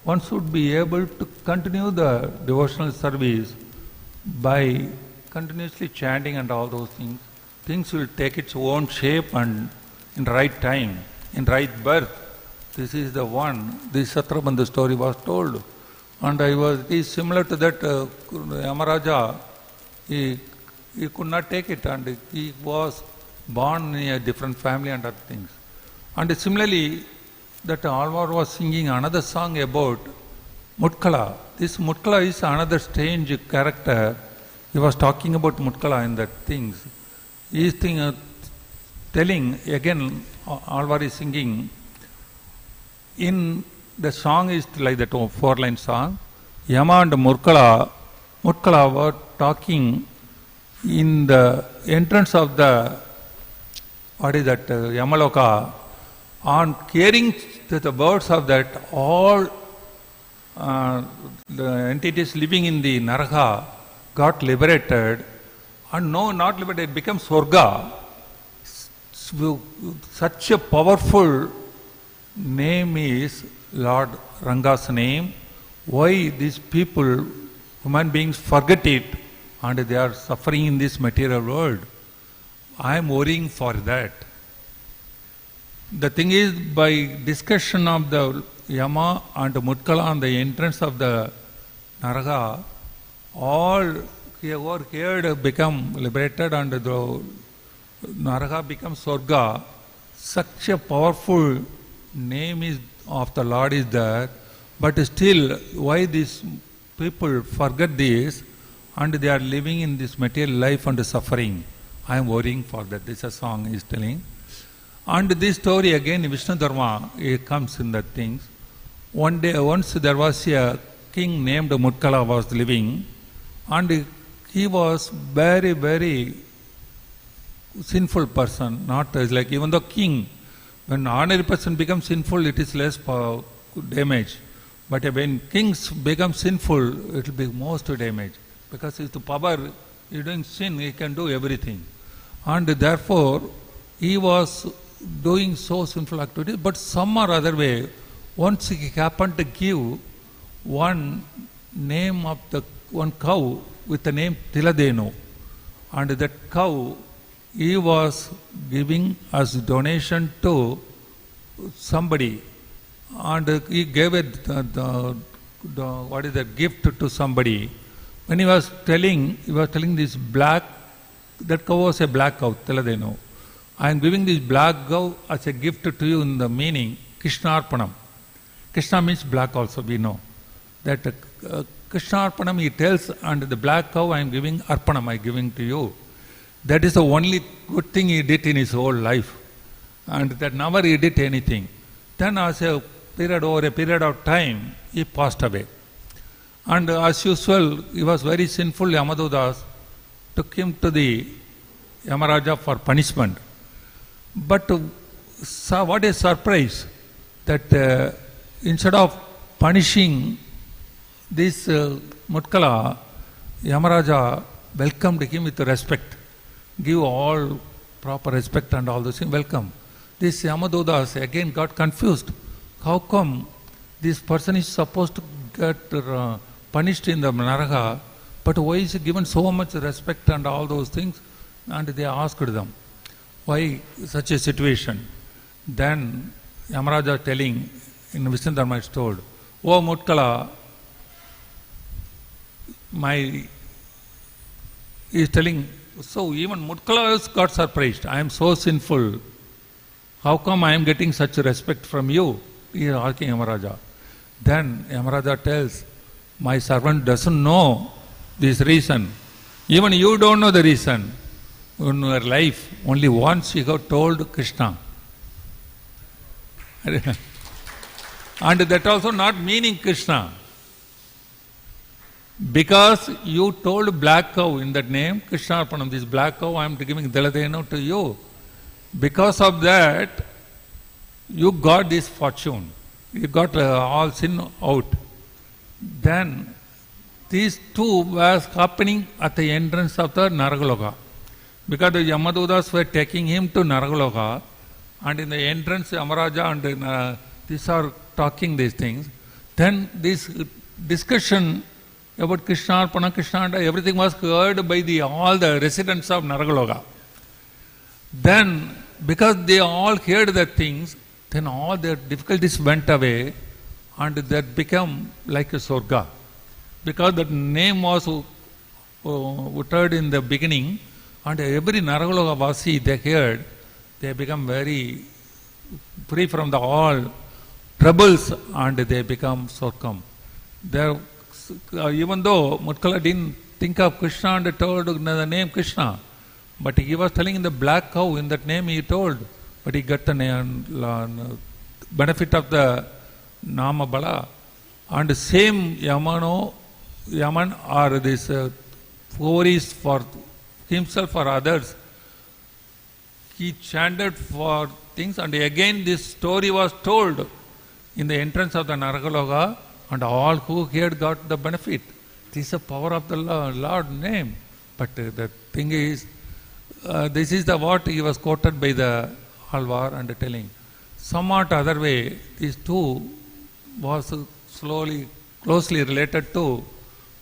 one should be able to continue the devotional service by continuously chanting and all those things. Things will take its own shape and in right time, in right birth. This is the one, this Satrabandhu story was told. And it is similar to that Yamaraja, he could not take it and he was born in a different family and other things. And similarly, that Alvar was singing another song about Mutkala. This Mutkala is another strange character. He was talking about Mutkala in that things. He is telling, again, Alvar is singing, in the song is like that 4-line song, Yama and Mutkala were talking in the entrance of the, Yamaloka, on caring to the birds of that, all the entities living in the Naraka got liberated, and no, not liberated, it became Swarga. Such a powerful name is Lord Ranga's name. Why these people, human beings, forget it and they are suffering in this material world? I am worrying for that. The thing is, by discussion of the Yama and Mutkala on the entrance of the Naraka, all who are here become liberated and the Naraka becomes Swarga. Such a powerful name is of the Lord is there, but still why these people forget this and they are living in this material life and suffering? I am worrying for that. This is a song is telling. And this story again, Vishnu Dharma, it comes in the things. Once there was a king named Mutkala was living, and he was very, very sinful person. Not as like even the king. When ordinary person becomes sinful, it is less damage. But when kings become sinful, it will be most damage. Because it's the power, he doing sin, he can do everything. And therefore, he was doing so sinful activities, but some or other way, once he happened to give one name of the one cow with the name Tiladenu, and that cow he was giving as donation to somebody, and he gave it the gift to somebody. When he was telling this black, that cow was a black cow, Tiladenu. I am giving this black cow as a gift to you in the meaning, Krishna Arpanam. Krishna means black also, we know. That Krishna Arpanam he tells, and the black cow I am giving Arpanam, I am giving to you. That is the only good thing he did in his whole life. And that never he did anything. Then as over a period of time, he passed away. And as usual, he was very sinful. Yamadudas took him to the Yamaraja for punishment. But what a surprise that instead of punishing this Mutkala, Yamaraja welcomed him with respect. Give all proper respect and all those things, welcome. This Yamadudas again got confused. How come this person is supposed to get punished in the Naraka, but why is he given so much respect and all those things? And they asked them, why such a situation? Then Yamaraja telling, in Vishnu Dharma is told, O Mutkala, he is telling, so even Mutkala got surprised. I am so sinful. How come I am getting such respect from you? He is asking Yamaraja. Then Yamaraja tells, my servant doesn't know this reason. Even you don't know the reason. In your life, only once you have told Krishna. And that also not meaning Krishna. Because you told black cow in that name, Krishna Arpanam, this black cow I am giving Daladenu to you. Because of that, you got this fortune. You got all sin out. Then, these two was happening at the entrance of the Naragaloka. Because the Yamadudas were taking him to Naragaloka, and in the entrance, Amaraja and these are talking these things. Then this discussion about Krishna, Krishna, everything was heard by all the residents of Naragaloka. Then, because they all heard the things, then all their difficulties went away, and that became like a Swarga. Because that name was uttered in the beginning, and every Naragaloka Vasi they heard, they become very free from the all troubles, and they become Swargam. Even though Mutkala didn't think of Krishna and told the name Krishna, but he was telling in the black cow, in that name he told, but he got the name, benefit of the Nama Bala. And same Yaman or this stories for himself or others, he chanted for things, and again this story was told in the entrance of the Naragaloka, and all who heard got the benefit. This is the power of the Lord name. But the thing is, this is the what he was quoted by the Alvar and telling. Somewhat other way, these two was closely related to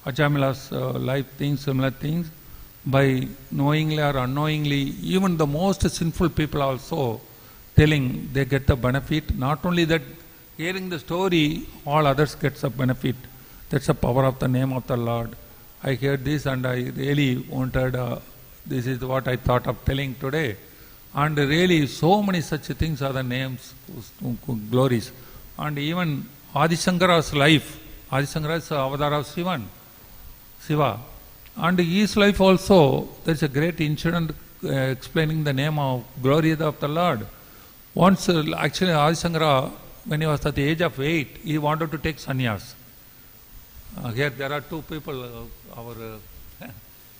Ajamila's life things, similar things, by knowingly or unknowingly, even the most sinful people also telling they get the benefit. Not only that, hearing the story, all others get the benefit. That's the power of the name of the Lord. I heard this and I really wanted, this is what I thought of telling today. And really so many such things are the names, glories. And even Adi Shankara's life, Adi Shankara is avatar of Shiva. And his life also, there is a great incident explaining the name of glory of the Lord. Once, actually Adi Shankara, when he was at the age of 8, he wanted to take sannyas. Here there are two people,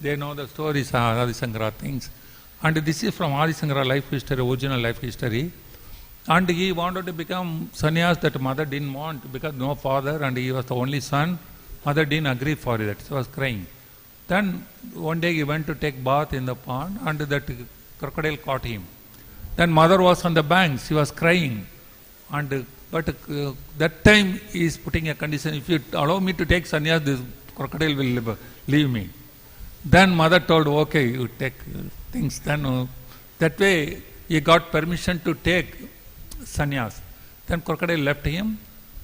they know the stories, Adi Shankara things. And this is from Adi Shankara life history, original life history. And he wanted to become sannyas that mother didn't want because no father and he was the only son. Mother didn't agree for it, she was crying. Then one day he went to take bath in the pond and that crocodile caught him. Then mother was on the bank, she was crying. But that time he is putting a condition, if you allow me to take sannyas, this crocodile will leave me. Then mother told, okay, you take things. Then that way he got permission to take sannyas. Then crocodile left him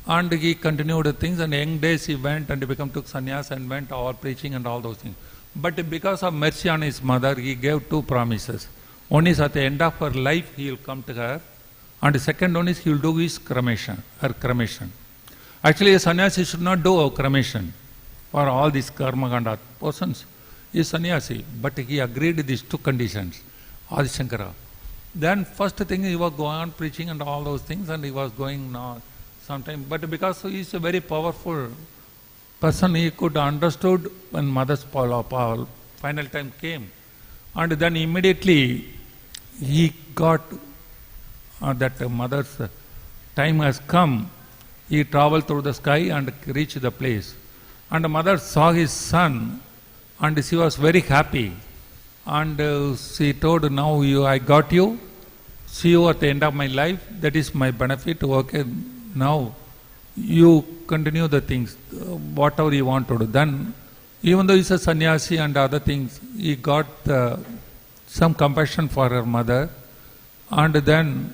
and he continued the things, and young days he went and took sannyas and went all preaching and all those things. But because of mercy on his mother, he gave two promises. One is at the end of her life he will come to her, and the second one is he will do his cremation, her cremation. Actually a sannyasi should not do a cremation for all these karma kanda persons. He is sannyasi, but he agreed these two conditions, Adi Shankara. Then first thing he was going on preaching and all those things, and he was going sometime. But because he is a very powerful person, he could understood when mother's final time came. And then immediately he got that mother's time has come. He traveled through the sky and reached the place. And the mother saw his son and she was very happy. And she told, now I got you, see you at the end of my life, that is my benefit, okay, now you continue the things, whatever you want to do. Then, even though he's a sannyasi and other things, he got some compassion for her mother, and then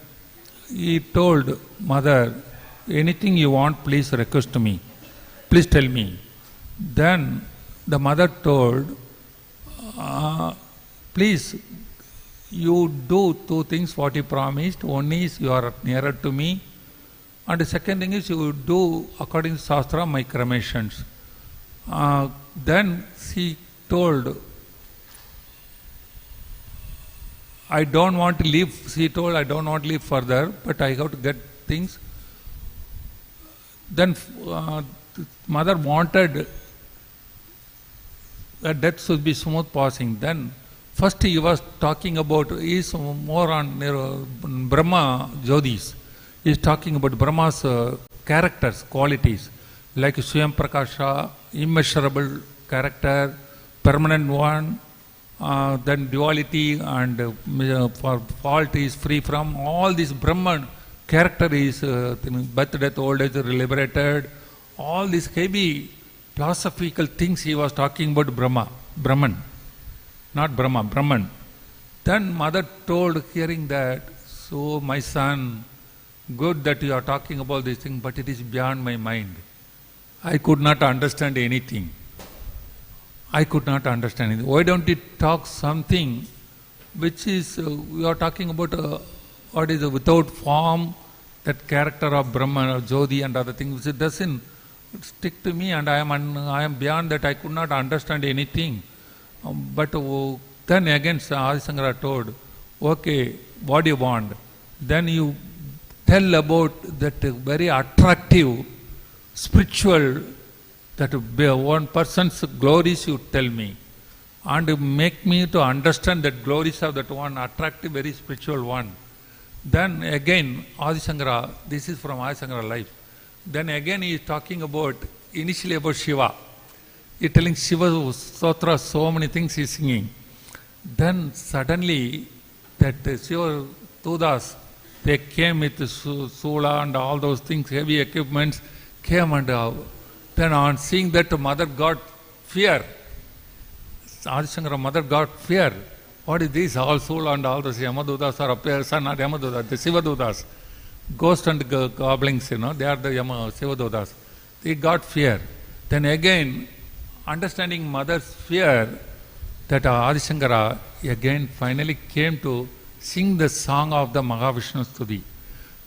he told mother, anything you want, please request to me, please tell me. Then the mother told, please, you do two things what you promised. One is you are nearer to me, and the second thing is you do according to Shastra my cremations. Then she told, I don't want to live. She told, I don't want to live further, but I have to get things. Then mother wanted that death should be smooth passing. Then first he was talking about, he is more on Brahma Jyotis. He is talking about Brahma's characters, qualities, like Swayam Prakasha, immeasurable character, permanent one, then duality and for fault is free from. All this Brahman character is birth, death, old age, liberated. All these heavy philosophical things he was talking about Brahman. Not Brahma, Brahman. Then mother told, hearing that, so my son, good that you are talking about this thing, but it is beyond my mind. I could not understand anything. I could not understand anything. Why don't you talk something which is, we are talking about what is without form, that character of Brahman or Jyoti and other things, which it doesn't stick to me, and I am beyond that. I could not understand anything. But then again Adi Shankara told, okay, what do you want? Then you tell about that very attractive, spiritual, that one person's glories you tell me, and make me to understand that glories of that one attractive, very spiritual one. Then again Adi Shankara, this is from Adi Shankara life, Then again he is talking about, initially about Shiva. He is telling Shiva Stotra, so many things he is singing. Then suddenly that Shiva Tudas, they came with Sula and all those things, heavy equipments, came and then on seeing that mother got fear. Adishankara mother got fear. What is this? All Sula and all those Yamadudas are appears, not Yamadudas, the Shivadudas. Ghosts and goblins, they are the Shivadudas. They got fear. Then again, understanding mother's fear, that Adishankara again finally came to sing the song of the Mahavishnu Stuti.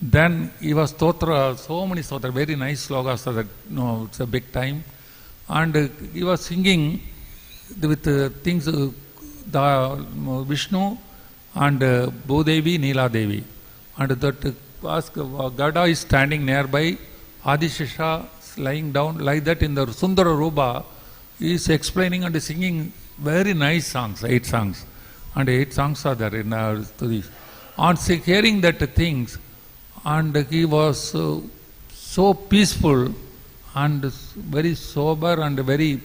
Then he was stotra, so many stotra, very nice slogas, so that, it's a big time. And he was singing with things, the Vishnu and Bhudevi, Neela Devi. And that Gada is standing nearby, Adishesha lying down like that in the Sundara Rupa. He is explaining and singing very nice songs, 8 songs. And 8 songs are there in our studies. On hearing that things, and he was so peaceful and very sober and very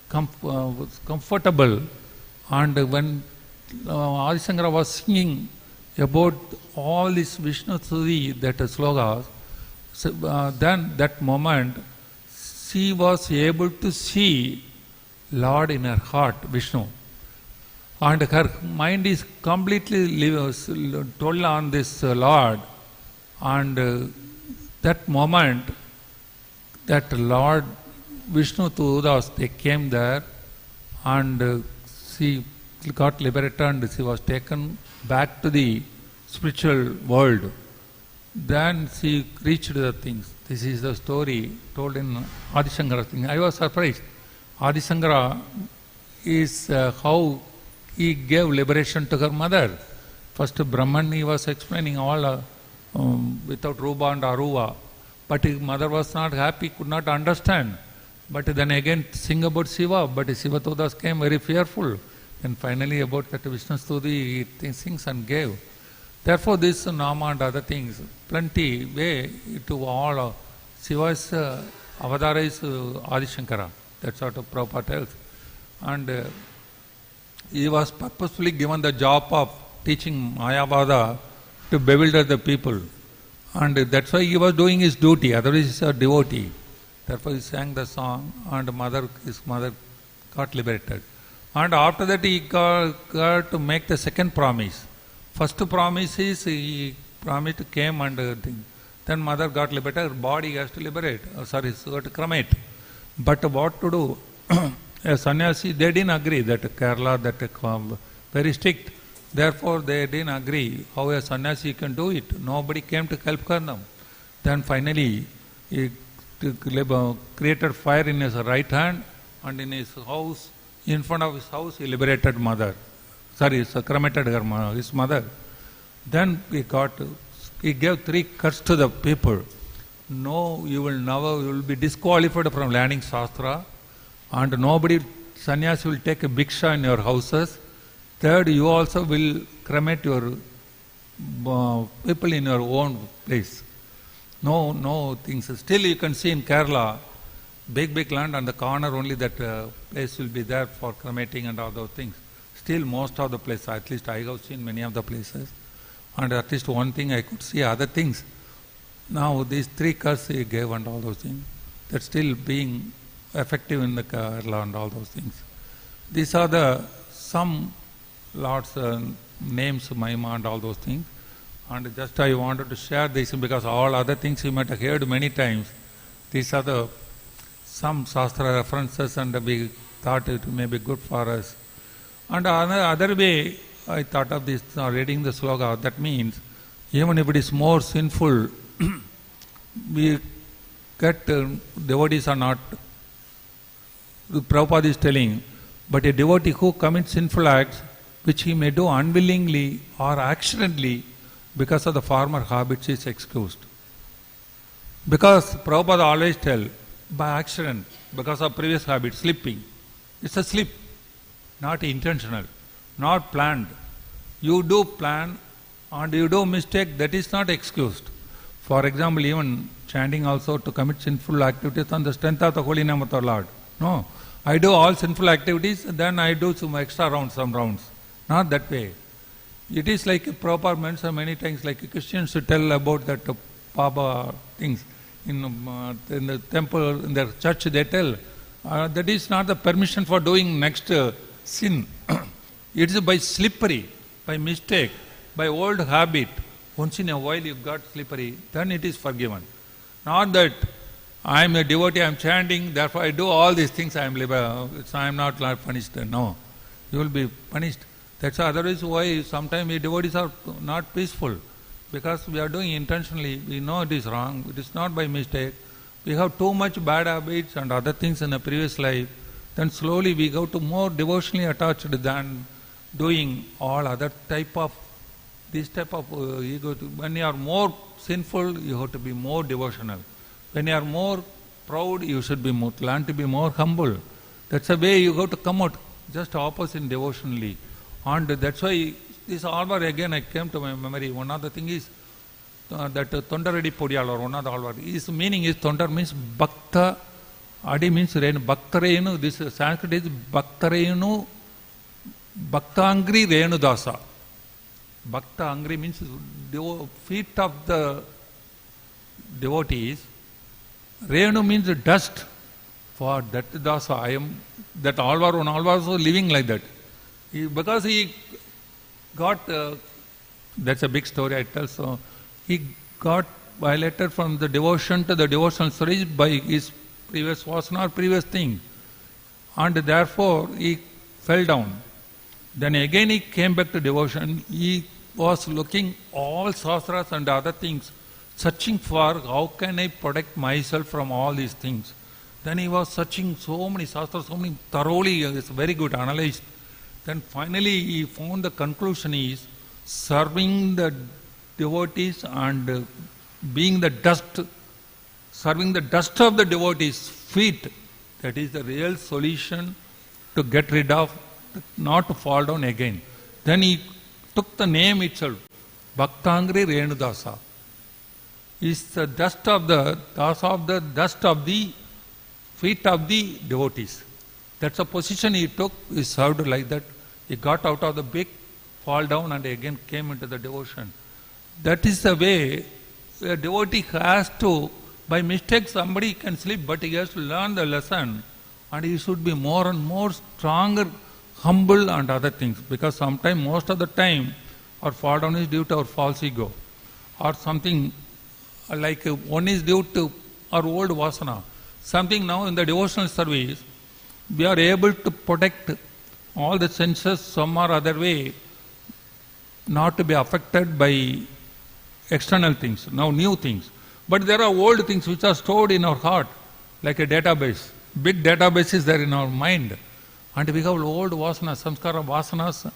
comfortable. And when Adishankara was singing about all this Vishnu Stuti, that slogas, then that moment she was able to see Lord in her heart, Vishnu. And her mind is completely told on this Lord. And that moment, that Lord Vishnu Tudas, they came there, and she got liberated and she was taken back to the spiritual world. Then she reached the things. This is the story told in Adishankara thing. I was surprised. Adishankara is how he gave liberation to her mother. First Brahman he was explaining all without Rupa and Aruva. But his mother was not happy, could not understand. But then again sing about Shiva, but Shiva Tudas came very fearful. And finally about that Vishnu Stuti he sings and gave. Therefore this Nama and other things, plenty way to all. Shiva's Avadara is Adishankara. That's what Prabhupada tells. And he was purposefully given the job of teaching Mayavada to bewilder the people. And that's why he was doing his duty, otherwise he's a devotee. Therefore he sang the song, and his mother got liberated. And after that he got to make the second promise. First promise is he promised came and then mother got liberated, her body has to liberate, so to cremate. But what to do? A sannyasi, they didn't agree that Kerala, that very strict. Therefore they didn't agree how a sannyasi can do it. Nobody came to help them. Then finally he created fire in his right hand, and in his house, in front of his house, he liberated mother. Cremated his mother. Then he gave 3 curses to the people. No, you will be disqualified from learning Shastra, and nobody, sannyasi will take a bhiksha in your houses. Third, you also will cremate your people in your own place. No things. Still you can see in Kerala, big land on the corner only that place will be there for cremating and all those things. Still most of the places, at least I have seen many of the places, and at least one thing I could see other things. Now these 3 curses he gave and all those things, that's still being effective in the Kerala and all those things. These are the some Lord's names, Mahima and all those things. And just I wanted to share this because all other things you might have heard many times. These are the some Shastra references, and we thought it may be good for us. And another way I thought of this, reading the sloka, that means even if it is more sinful, we get devotees are not, Prabhupada is telling, but a devotee who commits sinful acts, which he may do unwillingly or accidentally because of the former habits, is excused. Because Prabhupada always tell, by accident, because of previous habits, slipping. It's a slip, not intentional, not planned. You do plan and you do mistake, that is not excused. For example, even chanting also to commit sinful activities on the strength of the holy name of the Lord. No. I do all sinful activities, then I do some extra rounds, some rounds. Not that way. It is like Prabhupada mentioned many times, like Christians should tell about that Baba things. In the temple, in the church, they tell that is not the permission for doing next sin. It is by slippery, by mistake, by old habit. Once in a while you got slippery, then it is forgiven. Not that I am a devotee, I am chanting, therefore I do all these things, I am not punished. No, you will be punished. That's otherwise why sometimes we devotees are not peaceful. Because we are doing intentionally, we know it is wrong, it is not by mistake. We have too much bad habits and other things in the previous life, then slowly we go to more devotionally attached than doing all other type of, this type of ego. When you are more sinful, you have to be more devotional. When you are more proud, you should be more, learn to be more humble. That's the way you have to come out, just opposite devotionally. And that's why this Alvar again I came to my memory. One of the thing is that Tondaradi Podiyal or one of the Alvar. His meaning is Tondar means Bhakta, Adi means Renu, Bhaktarenu. This Sanskrit is Bhaktarenu, Bhaktangri Renu Dasa. Bhakta Angri means feet of the devotees. Renu means dust. For that Dasa, I am that Alvar, one Alvar was living like that. Because he got, that's a big story I tell, so he got violated from the devotion to the devotional service by his previous vasana or previous thing. And therefore he fell down. Then again he came back to devotion. He was looking all sastras and other things, searching for how can I protect myself from all these things. Then he was searching so many sastras, so many thoroughly, it's very good, analyzed. Then finally he found the conclusion is serving the devotees and being the dust, serving the dust of the devotees' feet. That is the real solution to get rid of, not to fall down again. Then he took the name itself, Bhaktangri Renudasa. Is the dust of the dust of the feet of the devotees. That's a position he took, he served like that. He got out of the big fall down and again came into the devotion. That is the way a devotee has to, by mistake somebody can slip, but he has to learn the lesson and he should be more and more stronger, humble and other things. Because sometimes, most of the time, our fall down is due to our false ego or something like one is due to our old vasana. Something now in the devotional service, we are able to protect all the senses some or other way, not to be affected by external things, now new things. But there are old things which are stored in our heart, like a database. Big database is there in our mind. And we have old vasanas, samskara vasanas,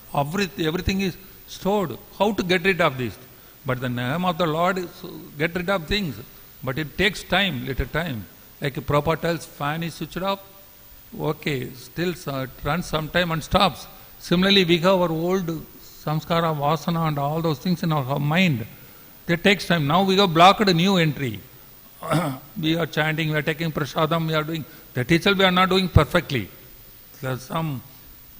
everything is stored. How to get rid of this? But the name of the Lord is get rid of things. But it takes time, little time. Like Prabhupada tells, fan is switched off, okay, still it runs some time and stops. Similarly, we have our old samskara, vasana and all those things in our mind. That takes time. Now we have blocked a new entry. We are chanting, we are taking prasadam, we are doing, that itself we are not doing perfectly. There's some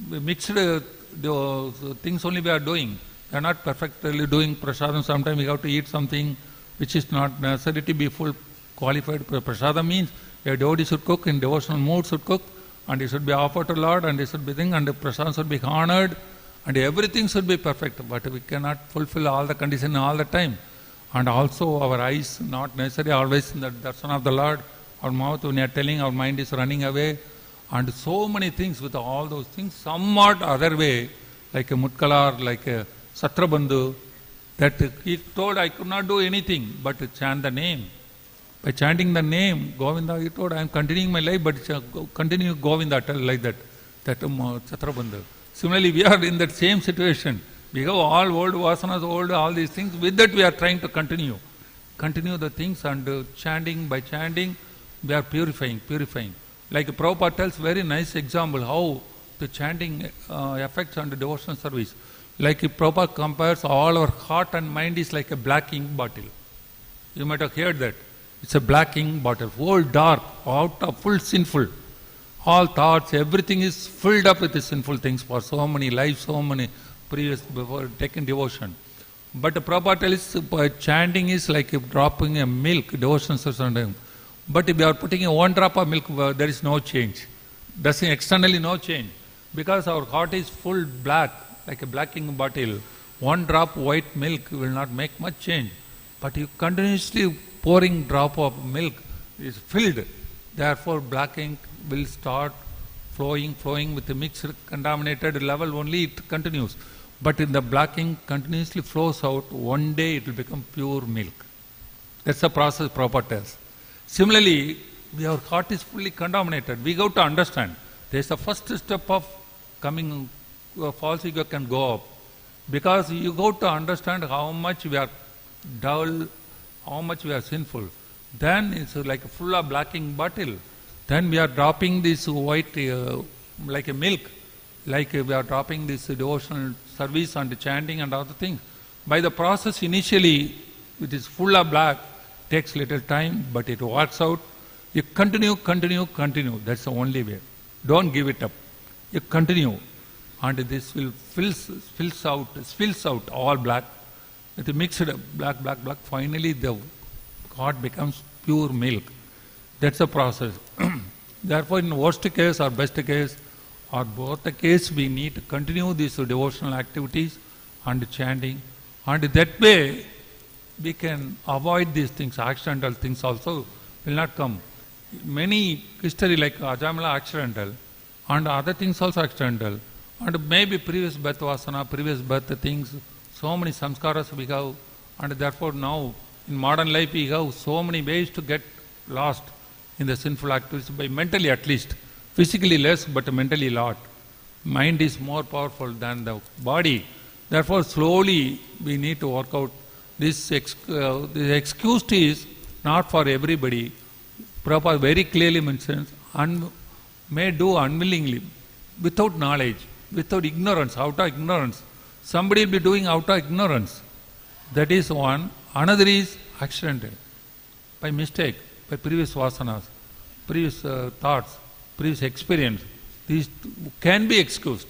mixed things only we are doing. We are not perfectly doing prasadam. Sometimes we have to eat something which is not necessary to be full qualified. Prasadam means a devotee should cook, in devotional mood should cook, and it should be offered to Lord, and it should be thing, and the prasadam should be honored, and everything should be perfect. But we cannot fulfill all the conditions all the time. And also our eyes, not necessarily always in the darshan of the Lord. Our mouth, when we are telling, our mind is running away. And so many things, with all those things, somewhat other way, like a Mutkalar, like a Satrabandhu, that he told, I could not do anything but chant the name. By chanting the name, Govinda, he told, I am continuing my life, but continue Govinda, tell like that, Satrabandhu. Similarly, we are in that same situation. We have all old vasanas, all these things. With that we are trying to continue the things, and chanting, by chanting, we are purifying. Like Prabhupada tells very nice example how the chanting affects on the devotional service. Like Prabhupada compares all our heart and mind is like a black ink bottle. You might have heard that. It's a black ink bottle, whole dark, out of full sinful. All thoughts, everything is filled up with the sinful things for so many lives, so many previous before taking devotion. But the Prabhupada tells chanting is like dropping a milk, devotion or something. But if you are putting in one drop of milk, there is no change. There's externally no change. Because our heart is full black, like a black ink bottle. One drop white milk will not make much change. But you continuously pouring drop of milk is filled. Therefore black ink will start flowing with the mixed contaminated level only it continues. But in the black ink continuously flows out, one day it will become pure milk. That's the process Prabhupada tells. Similarly, our heart is fully contaminated. We got to understand. There is the first step of coming, false ego can go up. Because you got to understand how much we are dull, how much we are sinful. Then it's like full of black ink bottle. Then we are dropping this white, like a milk. Like we are dropping this devotional service and chanting and other things. By the process initially, it is full of black, takes little time, but it works out. You continue. That's the only way. Don't give it up. You continue. And this will spills out all black. With the mixed black. Finally the heart becomes pure milk. That's the process. Therefore, in worst case or best case, or both the case, we need to continue these devotional activities and chanting. And that way, we can avoid these things, accidental things also will not come. Many history like Ajamala accidental and other things also accidental. And maybe previous birth vasana, previous birth things, so many samskaras we have, and therefore now in modern life we have so many ways to get lost in the sinful activities, by mentally at least. Physically less, but mentally a lot. Mind is more powerful than the body. Therefore, slowly we need to work out. This excuse is not for everybody. Prabhupada very clearly mentions, may do unwillingly, without knowledge, without ignorance, out of ignorance. Somebody will be doing out of ignorance. That is one. Another is accidental, by mistake, by previous vasanas, previous thoughts, previous experience. These can be excused.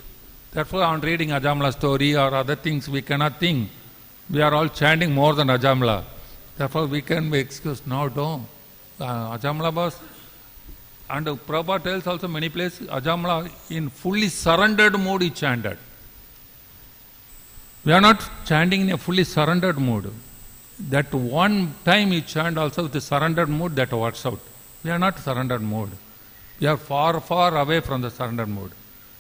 Therefore, on reading Ajamala story or other things, we cannot think. We are all chanting more than Ajamala. Therefore, we can be excused. No, don't. Ajamala was, and Prabhupada tells also many places, Ajamala in fully surrendered mood he chanted. We are not chanting in a fully surrendered mood. That one time he chant also with a surrendered mood, that works out. We are not surrendered mode. We are far away from the surrendered mode.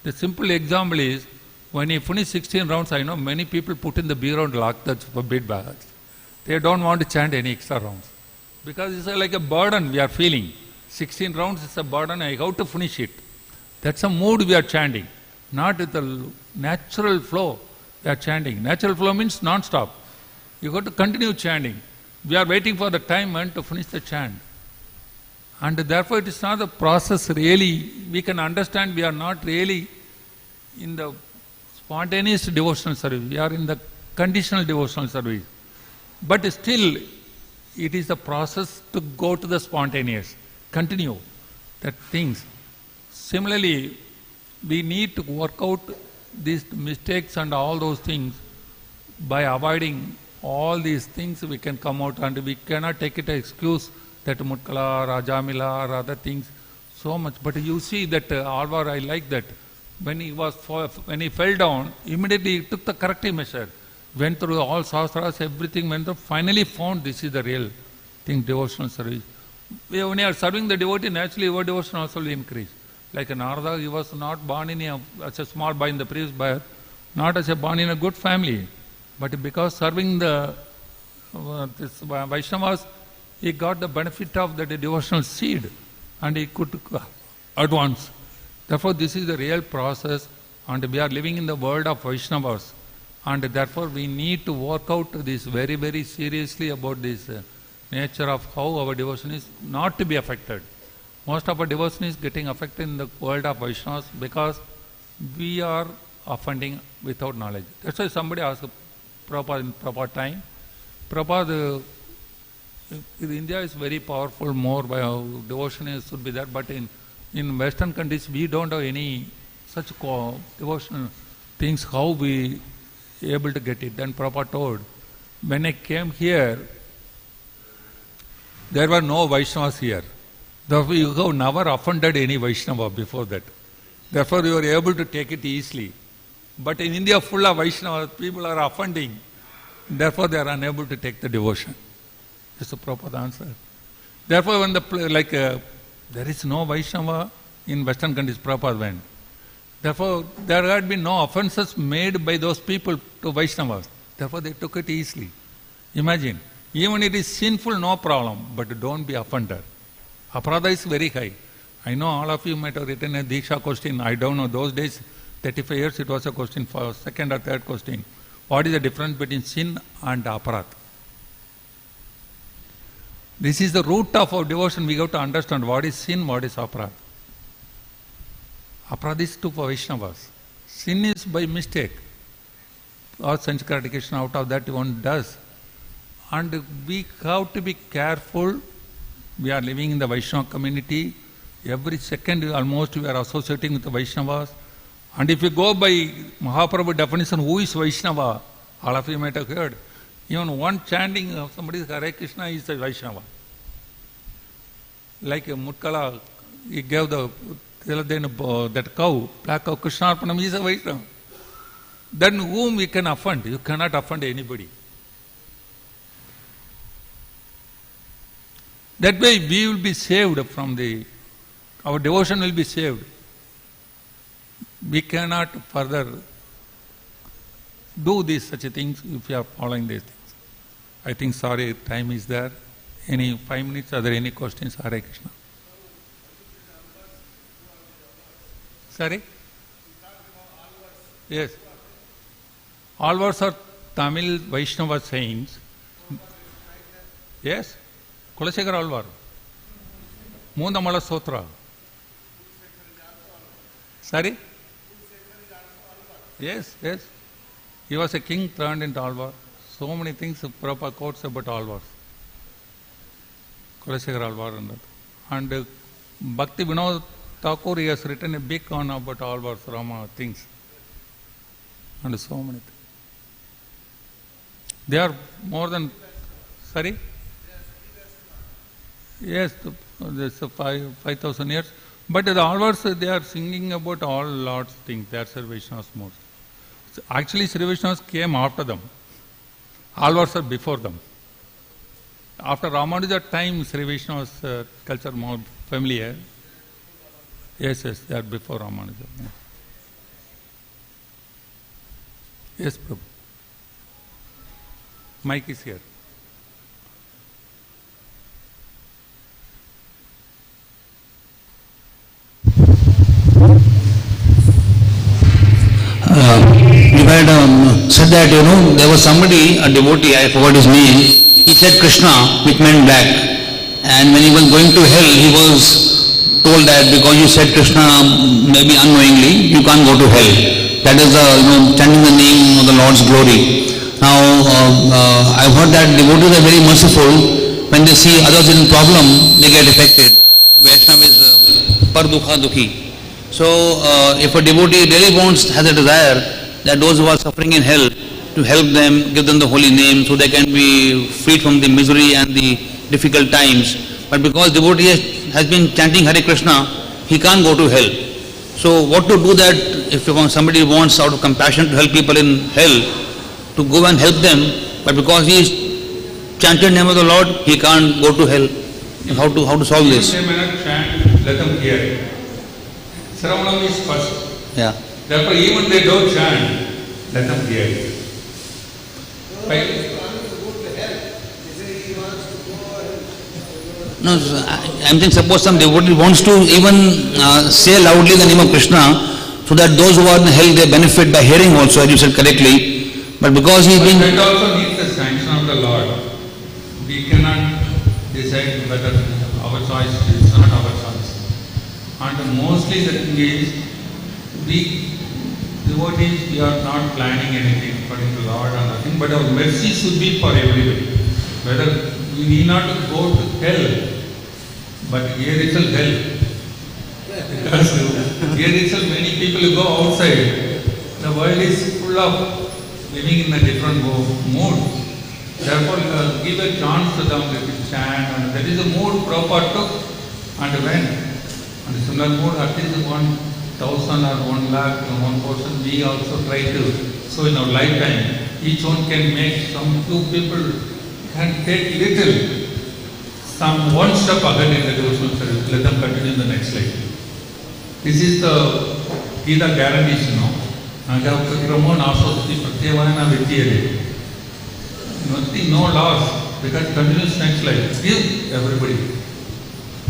The simple example is, when he finished 16 rounds, I know many people put in the bureau and lock the bid bags. They don't want to chant any extra rounds. Because it's like a burden we are feeling. 16 rounds is a burden, I have to finish it. That's a mood we are chanting. Not with the natural flow we are chanting. Natural flow means non-stop. You got to continue chanting. We are waiting for the time when to finish the chant. And therefore it is not the process really. We can understand we are not really in the spontaneous devotional service. We are in the conditional devotional service. But still, it is the process to go to the spontaneous. Continue that things. Similarly, we need to work out these mistakes and all those things. By avoiding all these things, we can come out, and we cannot take it as excuse that Mutkala or Ajamila or other things so much. But you see that Alvar, I like that. When he fell down, immediately he took the corrective measure. Went through all sastras, everything went through, finally found this is the real thing, devotional service. When you are serving the devotee, naturally your devotion also will increase. Like Narada, he was not born as a small boy in the previous birth, not as a born in a good family. But because serving the this Vaishnavas, he got the benefit of the devotional seed and he could advance. Therefore, this is the real process, and we are living in the world of Vaishnavas. And therefore, we need to work out this very seriously about this nature of how our devotion is not to be affected. Most of our devotion is getting affected in the world of Vaishnavas because we are offending without knowledge. That's why somebody asked Prabhupada in Prabhupada time. Prabhupada, India is very powerful, more devotion should be there, but in Western countries we don't have any such devotional things. How we able to get it? Then Prabhupada told, when I came here, there were no Vaishnavas here. Therefore, you have never offended any Vaishnava before that. Therefore, you are able to take it easily. But in India, full of Vaishnavas, people are offending. Therefore, they are unable to take the devotion. That's the proper answer. Therefore, when there is no Vaishnava in Western countries, Prabhupada went. Therefore, there had been no offenses made by those people to Vaishnavas. Therefore, they took it easily. Imagine, even it is sinful, no problem, but don't be offended. Aparadha is very high. I know all of you might have written a Diksha question. I don't know, those days, 35 years, it was a question for second or third question. What is the difference between sin and aparadha? This is the root of our devotion. We have to understand what is sin, what is aparadha. Aparadha is to Vaishnavas. Sin is by mistake. Or sanctification, out of that one does. And we have to be careful. We are living in the Vaishnava community. Every second almost we are associating with the Vaishnavas. And if you go by Mahaprabhu definition, who is Vaishnava? All of you might have heard. Even one chanting of somebody's Hare Krishna is a Vaishnava. Like Mutkala, he gave that cow, black cow, Krishna Arpanam, he is a Vaishnava. Then whom we can offend? You cannot offend anybody. That way we will be saved from our devotion will be saved. We cannot further do such things if we are following these things. I think, sorry, time is there. Any 5 minutes, are there any questions? Hare Krishna. Sorry? Yes. Alvars are Tamil Vaishnava saints. Yes? Kulashekar Alvar. Mundamala Sotra. Sorry? Yes, yes. He was a king turned into Alvar. So many things, proper quotes about Alvars. Kulashekar Alvar and Bhakti Vinod Thakur, he has written a big on about Alvars, Rama things. And so many things. They are more than, sorry? Yes, there's 5,000 years. But the Alvars, they are singing about all Lord's things. They are Sri Vaishnavas most. Actually, Sri Vaishnavas came after them. Alvars are before them. After Ramanuja time, Sri Vaishnavas culture more familiar. Yes, yes, they are before Ramanuja. Yes, Prabhu. Mike is here.
You had said that, there was somebody, a devotee, I forgot his name, he said Krishna, which meant black. And when he was going to hell, he was told that because you said Krishna, maybe unknowingly, you can't go to hell. That is chanting the name of the Lord's glory. Now, I've heard that devotees are very merciful. When they see others in problem, they get affected. Vaishnava is par dukha dukhi. So, if a devotee really has a desire that those who are suffering in hell, to help them, give them the holy name so they can be freed from the misery and the difficult times. But because devotee has been chanting Hare Krishna, he can't go to hell. So, what to do that if somebody wants out of compassion to help people in hell, to go and help them, but because he is chanted name of the Lord, he can't go to hell. How to solve this?
They may not chant, let them hear. Sravanam is first.
Yeah.
Therefore, even they don't chant, let them hear it. Right?
No, I'm saying suppose some devotee wants to even say loudly the name of Krishna, so that those who are in hell, they benefit by hearing also, as you said correctly. But because he is being...
That also needs the sanction of the Lord. We cannot decide whether our choice is not our choice. And mostly the thing is, we devotees, we are not planning anything according to Lord or nothing, but our mercy should be for everybody. Whether you need not to go to hell, but here itself hell. Because here itself many people go outside. The world is full of living in a different mood. Therefore, give a chance to them, let it chant, and that is the mood Prabhupada took and went. And similar mood, at least 1,000 or 1 lakh, 1 person, we also try to. So in our lifetime, each one can make some few people can take little, some one step ahead in the devotional service, let them continue in the next life. This is the Gita guarantees, Nagar Ramon Aswati Pratyavana Vidyare. Nothing, no loss, because continuous next life. Give everybody.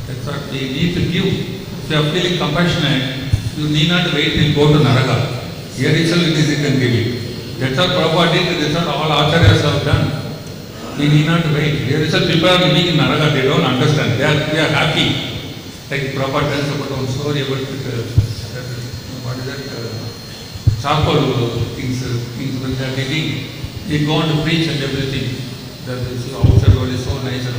That's what we need to give. If you are feeling compassionate, you need not wait till go to Nagar. Here itself it is, you can give it. That's what Prabhupada did, that's what all acharyas have done. We need not wait. Here itself people are living in Nagar, they don't understand. They are happy. Like Prabhupada tells about one story about what is that? Charcoal things when they are digging. They go on to preach and everything. That is outside world is so nice and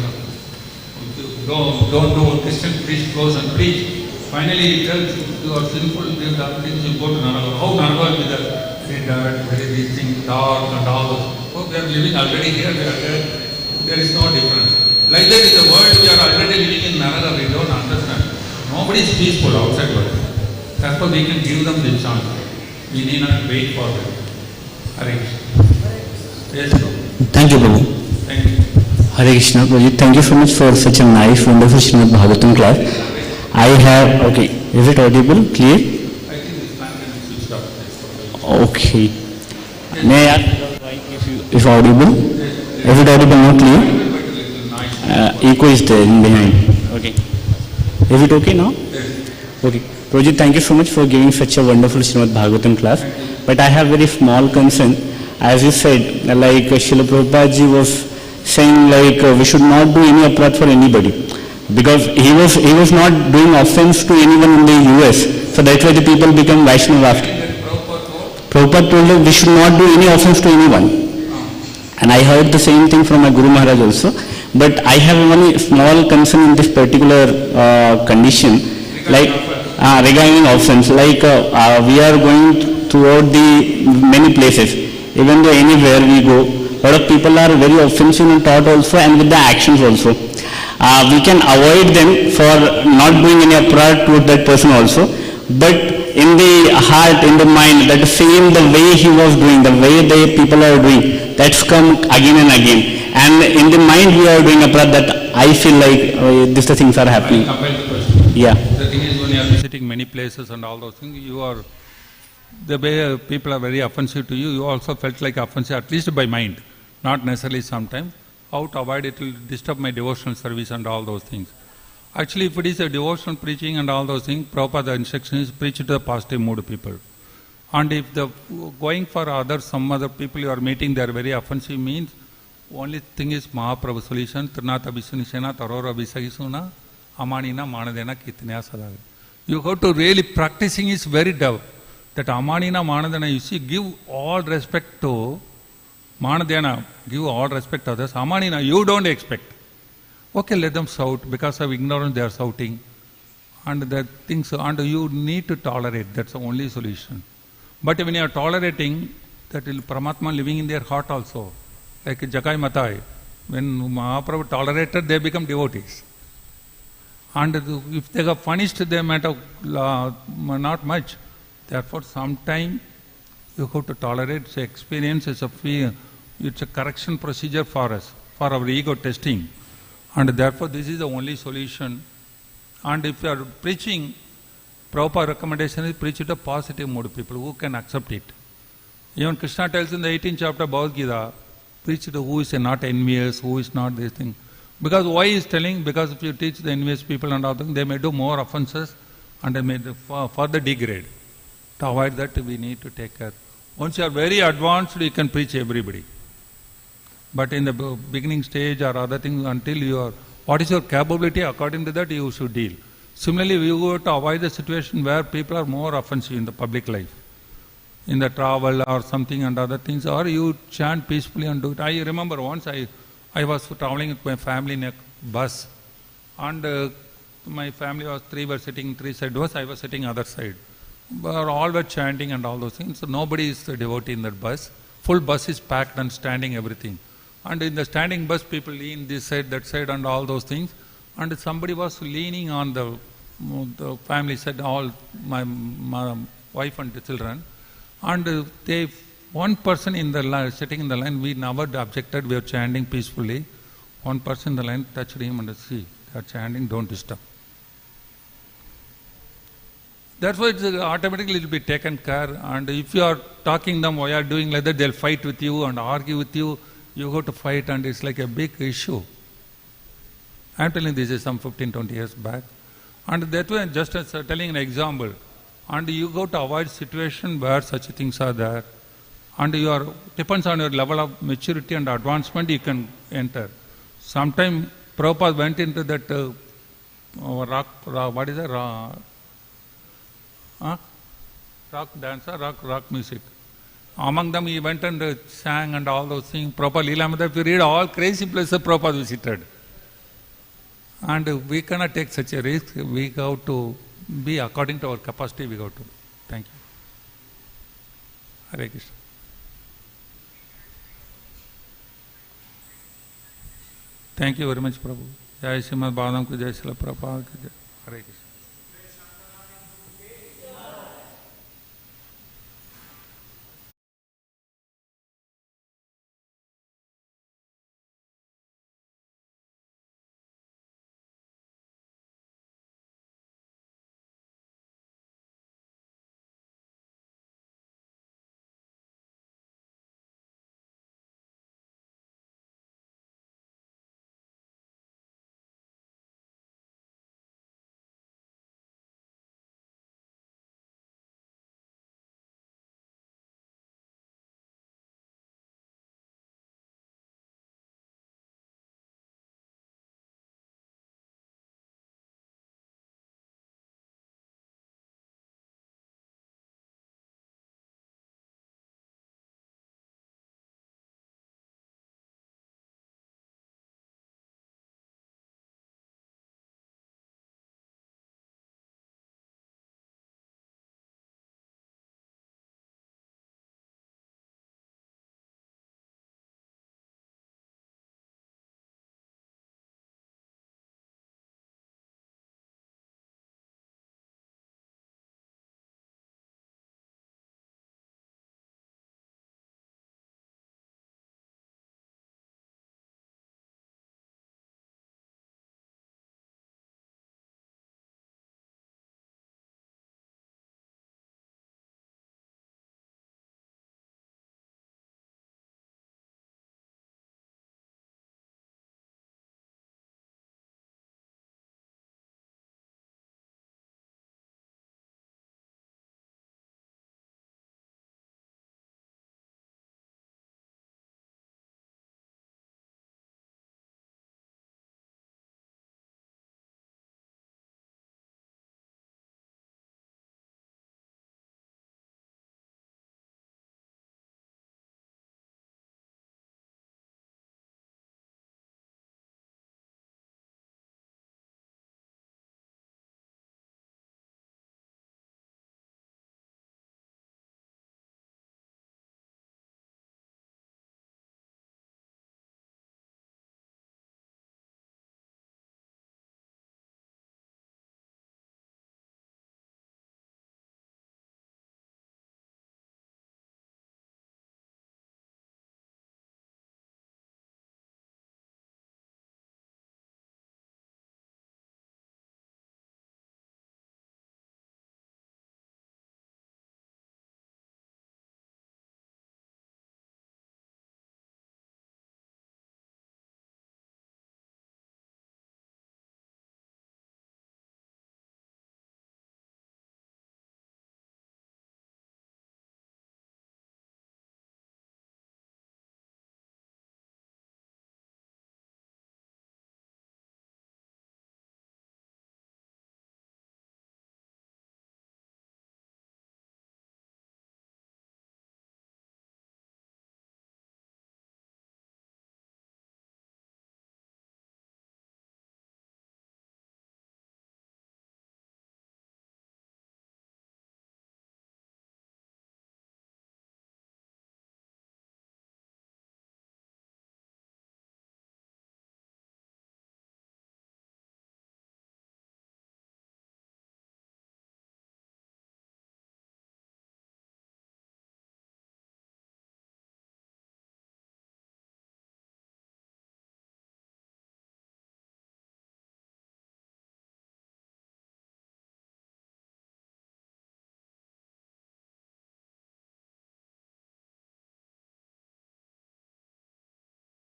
don't do Christian priest goes and preach. Finally he tells you are sinful, you have things, you go to Nagar. How Nagar will be there? Very dirt, very these things, dark and all those. Oh, we are living already here, we are there. There is no difference. Like that in the world we are already living in Nagar, we don't understand. Nobody is peaceful outside world. Therefore we can give them the chance. We need not wait for them. Hare Krishna. Yes, Prabhu.
Thank you, Prabhu.
Thank you.
Hare Krishna, Prabhu. Thank you so much for such a nice, wonderful Srimad Bhagavatam class. I have, okay, is it audible, clear?
I think this plan can be switched off.
Okay. May I ask if audible? Is it audible, not clear? Echo is there in behind. Okay. Is it okay now? Okay. Prabhuji, thank you so much for giving such a wonderful Srimad Bhagavatam class. But I have very small concern. As you said, like Srila Prabhupada ji was saying, like we should not do any aparadh for anybody. Because he was not doing offense to anyone in the US. So that's why the people become Vaishnava after. Prabhupada told us we should not do any offense to anyone. And I heard the same thing from my Guru Maharaj also. But I have one small concern in this particular condition, like regarding offense. Like we are going throughout the many places, even though anywhere we go, a lot of people are very offensive in thought also and with the actions also. We can avoid them for not doing any aparadh to that person also, but in the heart, in the mind, that same the way he was doing, the way the people are doing, that's come again and again. And in the mind we are doing aparadh that I feel like these things are happening. Yeah.
The thing is, when you are visiting many places and all those things, you are, the way people are very offensive to you, you also felt like offensive, at least by mind, not necessarily sometimes. How to avoid it will disturb my devotional service and all those things. Actually, if it is a devotional preaching and all those things, Prabhupada instruction is preach to the positive mood people. And if the going for others, some other people you are meeting, they are very offensive, means only thing is Mahaprabhu solution, Trinata Visunishena, Tarora Visahisuna, Amanina, Manadena, Kitnya Sadaga. You have to really practicing is very tough. That Amanina, Manadena, you see, give all respect to Manadena, give all respect to others. Amanina, you don't expect. Okay, let them shout. Because of ignorance, they are shouting. And that things, and you need to tolerate. That's the only solution. But when you are tolerating, that will Paramatma living in their heart also. Like Jagai Matai. When Mahaprabhu tolerated, they become devotees. And if they got punished, they might have not much. Therefore, sometime you have to tolerate. It's experience, it's a fear. It's a correction procedure for us, for our ego testing. And therefore, this is the only solution. And if you are preaching, proper recommendation is preach it a positive mood people who can accept it. Even Krishna tells in the 18th chapter of Bhagavad Gita, preach to who is not envious, who is not this thing. Because why he is telling? Because if you teach the envious people and all things, they may do more offenses and they may further degrade. To avoid that, we need to take care. Once you are very advanced, you can preach everybody. But in the beginning stage or other things, until you are, what is your capability, according to that you should deal. Similarly, we go to avoid the situation where people are more offensive in the public life. In the travel or something and other things, or you chant peacefully and do it. I remember once I I was traveling with my family in a bus, and my family was three were sitting three side bus, I was sitting other side. But all were chanting and all those things. So nobody is a devotee in that bus. Full bus is packed and standing everything. And in the standing bus, people lean this side, that side, and all those things. And somebody was leaning on the family side, all my wife and the children. And one person in the line, sitting in the line, we never objected, we were chanting peacefully. One person in the line touched him and said, they are chanting, don't disturb. That's why it's automatically it will be taken care. And if you are talking them, why you are doing like that, they'll fight with you and argue with you. You go to fight and it's like a big issue. I'm telling this is some 15-20 years back. And that way, just as telling an example, and you go to avoid situation where such things are there, and depends on your level of maturity and advancement, you can enter. Sometime Prabhupada went into that what is it? Rock dancer, rock music. Among them he went and sang and all those things. Prabhupada Leela, if you read all crazy places Prabhupada visited. And we cannot take such a risk. We go to be according to our capacity, we go to. Thank you. Hare Krishna. Thank you very much, Prabhu. Jai Srimad Bhagavatam ki Jai Srila Prabhupada ki Jai. Hare Krishna.